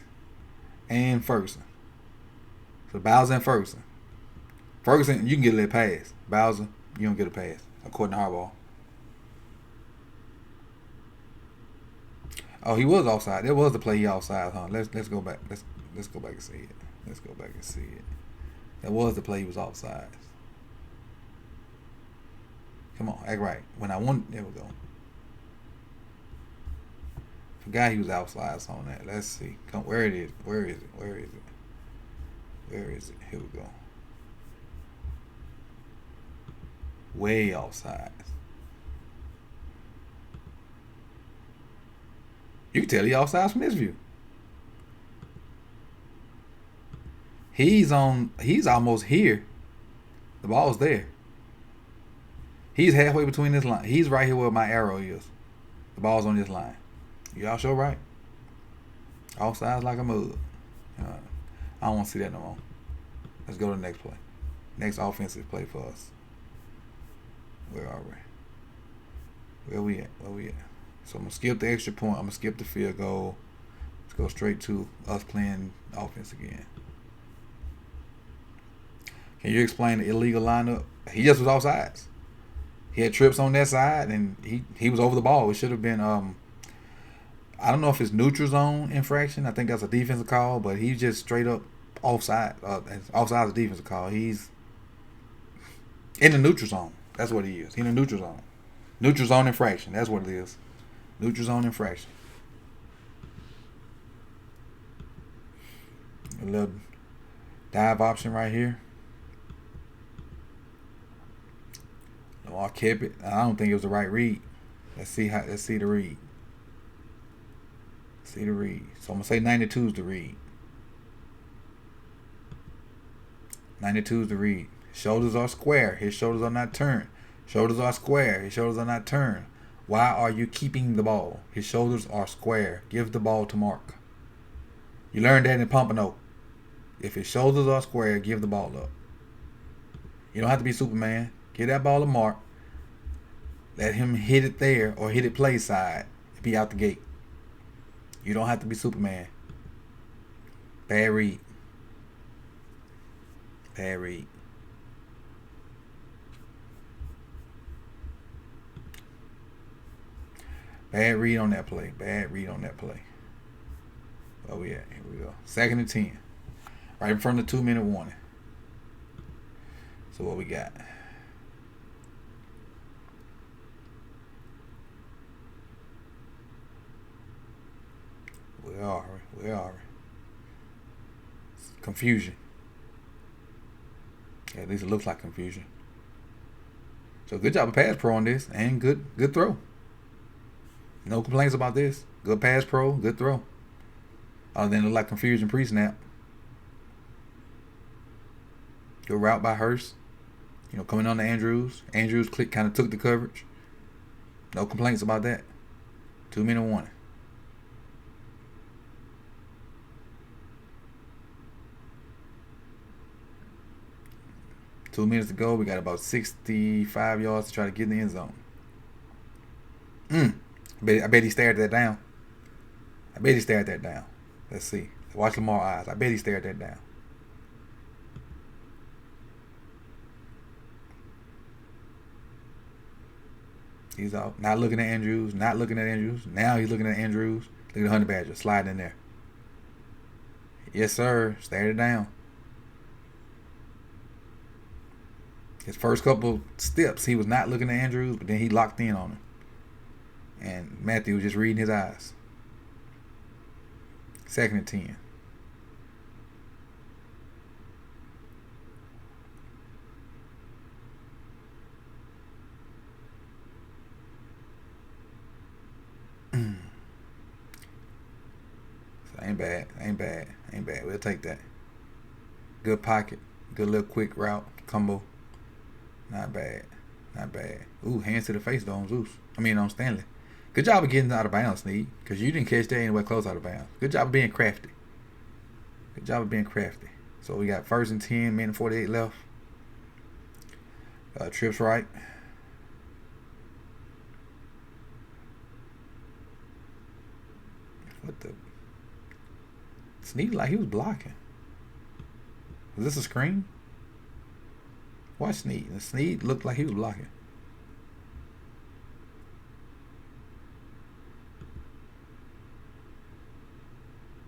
and Ferguson. So Bowser and Ferguson. Ferguson, you can get a little pass. Bowser, you don't get a pass, according to Harbaugh. Oh, he was offside. There was the play he offside, huh? Let's go back. Let's go back and see it. Let's go back and see it. That was the play he was offside. Come on, act right. When I won, there we go. Forgot he was outside on that. Let's see. Come, where it is? Where is it? Where is it? Where is it? Here we go. Way outside. You can tell he outside from this view. He's almost here. The ball's there. He's halfway between this line. He's right here where my arrow is. The ball's on this line. Y'all sure right? Offsides like a mug. I don't want to see that no more. Let's go to the next play. Next offensive play for us. Where are we? Where we at? So I'm going to skip the extra point. I'm going to skip the field goal. Let's go straight to us playing offense again. Can you explain the illegal lineup? He just was offsides. He had trips on that side, and he was over the ball. It should have been, I don't know if it's neutral zone infraction. I think that's a defensive call, but he's just straight up offside. Offside is a defensive call. He's in the neutral zone. That's what he is. He's in the neutral zone. Neutral zone infraction. That's what it is. Neutral zone infraction. A little dive option right here. Lamar kept it. I don't think it was the right read. Let's see the read. See the read. So I'm gonna say 92 is the read. 92 is the read. Shoulders are square. His shoulders are not turned. Shoulders are square. His shoulders are not turned. Why are you keeping the ball? His shoulders are square. Give the ball to Mark. You learned that in Pompano. If his shoulders are square, give the ball up. You don't have to be Superman. Give that ball to Mark. Let him hit it there or hit it play side and be out the gate. You don't have to be Superman. Bad read. Bad read. Bad read on that play. Bad read on that play. Where we at? Here we go. 2nd and 10. Right in front of the 2-minute warning. So what we got? Where are we? Confusion. Yeah, at least it looks like confusion. So good job of pass pro on this, and good throw. No complaints about this. Good pass pro, good throw. Other than it look like confusion pre-snap. Good route by Hurst. Coming on to Andrews. Andrews kind of took the coverage. No complaints about that. 2-minute warning. Two minutes to go. We got about 65 yards to try to get in the end zone. I bet he stared that down. Let's see. Watch Lamar's eyes. I bet he stared that down. He's out. Not looking at Andrews. Now he's looking at Andrews. Look at Honey Badger sliding in there. Yes, sir. Stared it down. His first couple steps, he was not looking at Andrews, but then he locked in on him. And Matthew was just reading his eyes. 2nd and 10. So ain't bad. We'll take that. Good pocket. Good little quick route. Combo. Not bad. Ooh, hands to the face though on Stanley. Good job of getting out of bounds, Snead, because you didn't catch that anywhere close out of bounds. Good job of being crafty. So we got 1st and 10, minute 48 left. Trips right. What the? Sneed like he was blocking. Was this a screen? Watch Sneed. Sneed looked like he was blocking.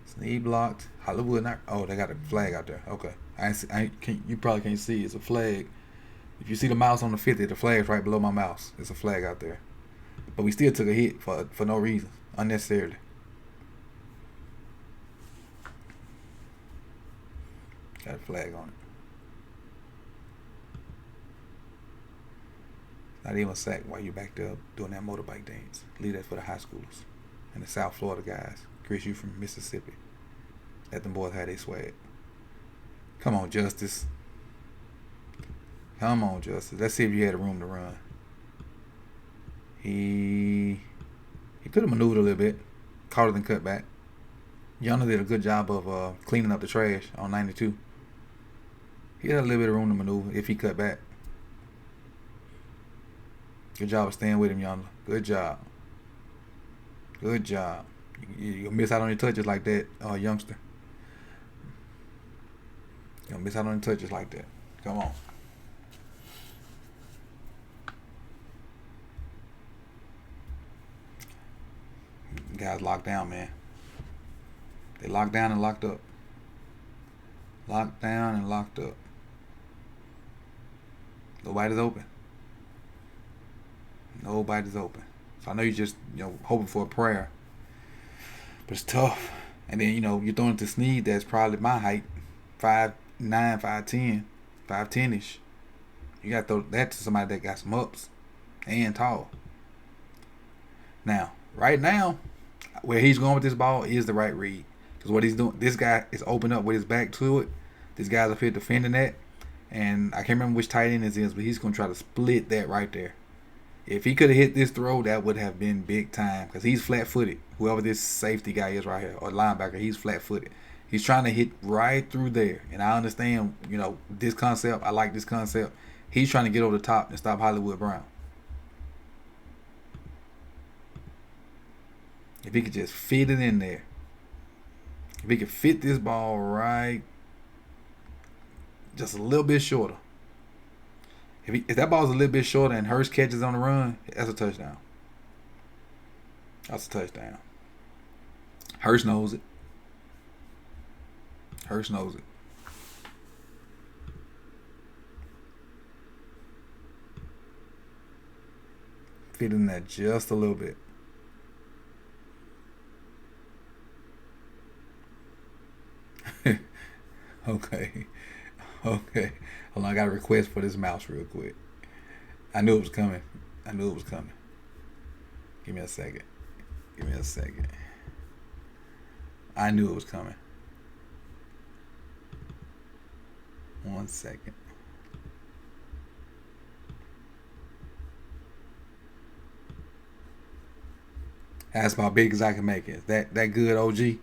Sneed blocked. Hollywood not. Oh, they got a flag out there. Okay. You probably can't see. It's a flag. If you see the mouse on the 50, the flag's right below my mouse. It's a flag out there. But we still took a hit for no reason. Unnecessarily. Got a flag on it. Not even a sack while you back there doing that motorbike dance. Leave that for the high schoolers and the South Florida guys. Chris, you from Mississippi. Let them boys have their swag. Come on, Justice. Come on, Justice. Let's see if you had a room to run. He could have maneuvered a little bit. Caught it and cut back. Yana did a good job of cleaning up the trash on 92. He had a little bit of room to maneuver if he cut back. Good job of staying with him, Yana. Good job. Good job. You'll miss out on your touches like that, youngster. You'll miss out on your touches like that. Come on. Guys locked down, man. They locked down and locked up. Locked down and locked up. Nobody's open. Nobody's open. So I know you're just hoping for a prayer. But it's tough. And then, you're throwing it to Sneed that's probably my height. 5'9", 5'10", 5'10"-ish. You got to throw that to somebody that got some ups and tall. Now, right now, where he's going with this ball is the right read. Because what he's doing, this guy is open up with his back to it. This guy's up here defending that. And I can't remember which tight end this is, but he's going to try to split that right there. If he could have hit this throw, that would have been big time. Because he's flat-footed. Whoever this safety guy is right here, or linebacker, he's flat-footed. He's trying to hit right through there. And I understand, this concept. I like this concept. He's trying to get over the top and stop Hollywood Brown. If he could just fit it in there. If he could fit this ball right just a little bit shorter. If that ball's a little bit shorter and Hurst catches on the run, that's a touchdown. That's a touchdown. Hurst knows it. Hurst knows it. Fit in that just a little bit. Okay. Hold on, I got a request for this mouse real quick. I knew it was coming. Give me a second. I knew it was coming. 1 second. That's about big as I can make it. That good, OG?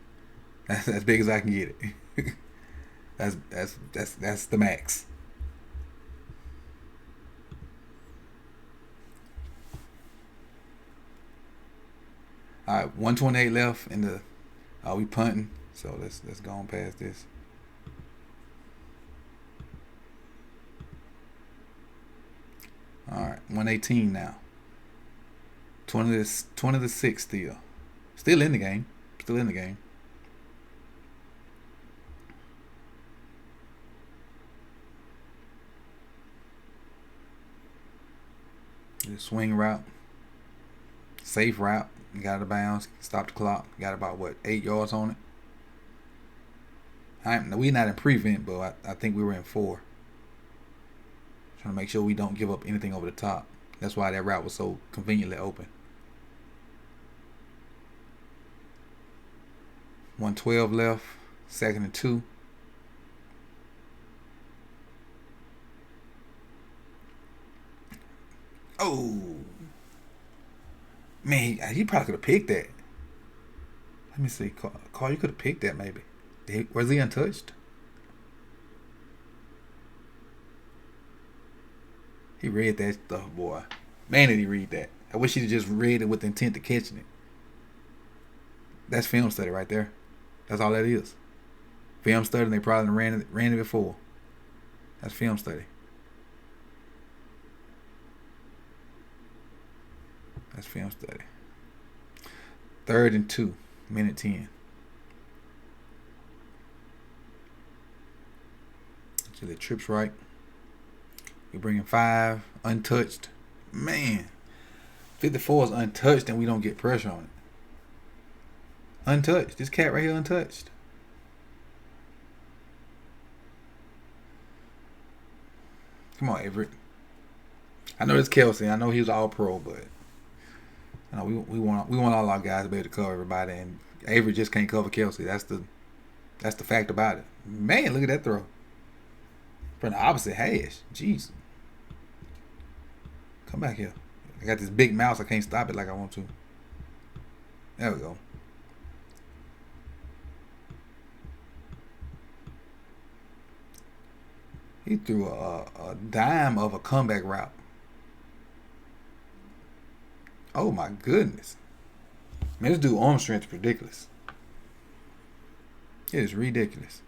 That's as big as I can get it. That's the max. All right, 128 left in the. We punting, so let's go on past this. All right, 118 now. 20 to 6 still. Still in the game. The swing route. Safe route. Got out of bounds. Stop the clock. Got about 8 yards on it. We're not in prevent, but I think we were in 4. Trying to make sure we don't give up anything over the top. That's why that route was so conveniently open. 112 left. 2nd and 2. Oh. Man, he probably could have picked that. Let me see. Carl, you could have picked that maybe. Was he untouched? He read that stuff, boy. Man, did he read that. I wish he'd just read it with the intent of catching it. That's film study right there. That's all that is. Film study, and they probably ran it before. That's film study. That's film study. 3rd and 2, minute 10. So the trips right. We're bringing 5 untouched. Man, 54 is untouched, and we don't get pressure on it. Untouched. This cat right here, untouched. Come on, Everett. I know it's Kelsey. I know he was all pro, but you know we want all our guys to be able to cover everybody, and Everett just can't cover Kelsey. That's the fact about it. Man, look at that throw from the opposite hash. Jeez. Come back here. I got this big mouse. I can't stop it like I want to. There we go. He threw a dime of a comeback route. Oh my goodness. Man, this dude arm strength is ridiculous. It is ridiculous.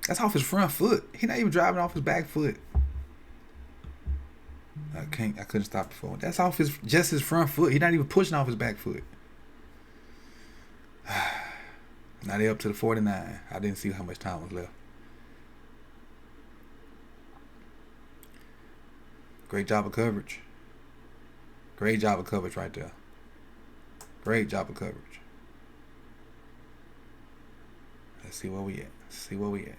That's off his front foot. He's not even driving off his back foot. I couldn't stop before. That's off just his front foot. He's not even pushing off his back foot. Now they up to the 49. I didn't see how much time was left. Great job of coverage. Great job of coverage right there. Great job of coverage. Let's see where we at.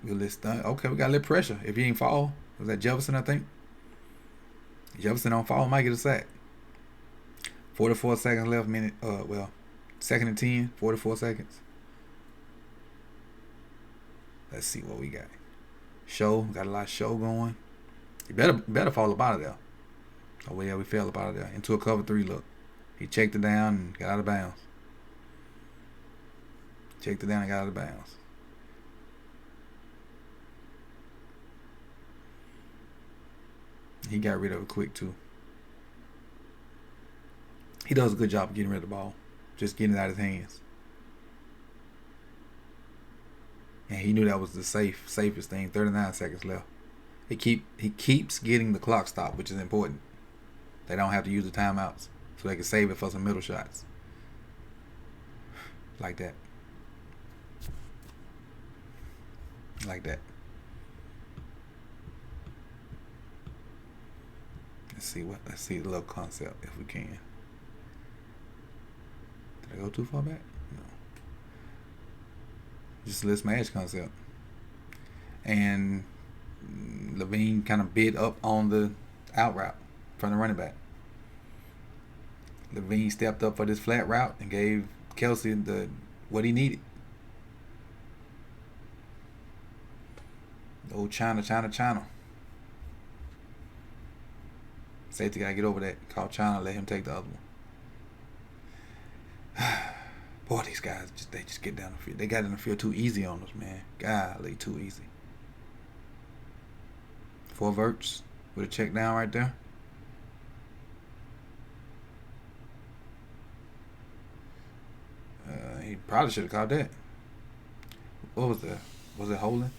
We'll list done. Okay, we got a little pressure. If he ain't fall, was that Jefferson? I think Jefferson don't fall, might get a sack. 44 seconds left. Minute. 2nd and 10. 44 seconds. Let's see what we got. Got a lot of show going. You better fall up out of there. Oh well, yeah, we fell up out of there into a cover 3 look. He checked it down and got out of bounds. Checked it down and got out of bounds. He got rid of it quick too. He does a good job of getting rid of the ball. Just getting it out of his hands. And he knew that was the safest thing. 39 seconds left. He keeps getting the clock stopped, which is important. They don't have to use the timeouts, so they can save it for some middle shots. Like that. Like that. Let's see the little concept if we can. Did I go too far back? No. Just a little smash concept. And Levine kind of bid up on the out route from the running back. Levine stepped up for this flat route and gave Kelsey what he needed. Old China. Safety gotta get over that. Call China, let him take the other one. Boy, these guys they just get down the field. They got in the field too easy on us, man. Golly, too easy. 4 verts with a check down right there. He probably should have caught that. What was that? Was it holding?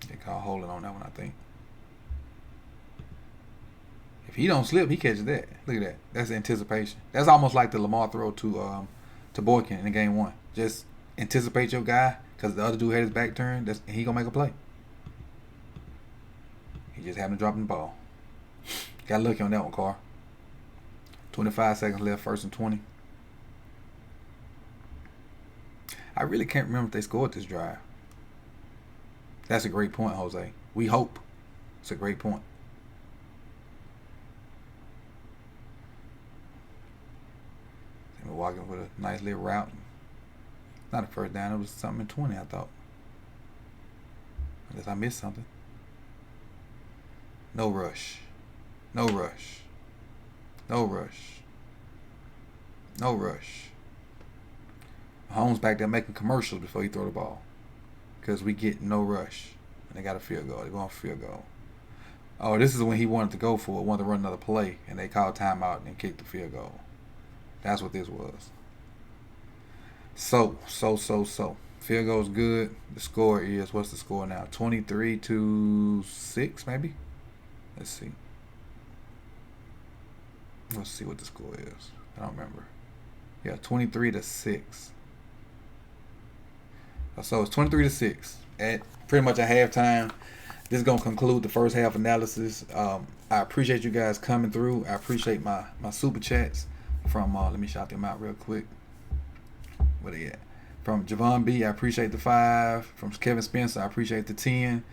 They call holding on that one, I think. If he don't slip, he catches that. Look at that. That's anticipation. That's almost like the Lamar throw to Boykin in game 1. Just anticipate your guy because the other dude had his back turned. He gonna make a play. He just happened to drop the ball. Got lucky on that one, Carr. 25 seconds left, 1st and 20. I really can't remember if they scored this drive. That's a great point, Jose. We hope. It's a great point. We're walking with a nice little route. Not a first down. It was something in 20, I thought. Unless I missed something. No rush. No rush. No rush. No rush. Mahomes back there making commercials before he throw the ball. because we get no rush. And they got a field goal. They're going for field goal. Oh, this is when he wanted to go for it, wanted to run another play, and they called timeout and kicked the field goal. That's what this was. So. Field goal's good. The score is, what's the score now? 23-6, maybe? Let's see. Let's see what the score is. I don't remember. Yeah, 23-6. So it's 23-6 at pretty much at halftime. This is gonna conclude the first half analysis. I appreciate you guys coming through. I appreciate my super chats from let me shout them out real quick. Where they at? From Javon B, I appreciate the 5. From Kevin Spencer, I appreciate the 10.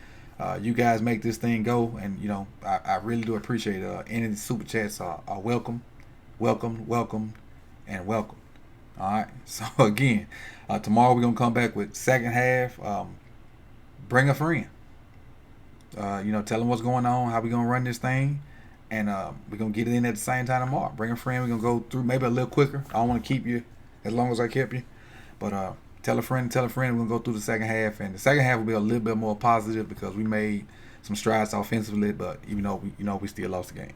You guys make this thing go, and you know I really do appreciate it. Any of the super chats are welcome, and welcome. All right. So again, tomorrow we're gonna come back with second half. Bring a friend. Tell them what's going on, how we gonna run this thing, and we're gonna get it in at the same time tomorrow. Bring a friend. We're gonna go through maybe a little quicker. I don't want to keep you as long as I kept you, but tell a friend. We're gonna go through the second half, and the second half will be a little bit more positive because we made some strides offensively, but even though we still lost the game.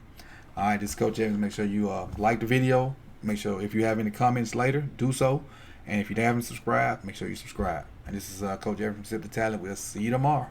All right, this is Coach Evans. Make sure you like the video. Make sure if you have any comments later, do so. And if you haven't subscribed, make sure you subscribe. And this is Coach Evans from Sip the Talent. We'll see you tomorrow.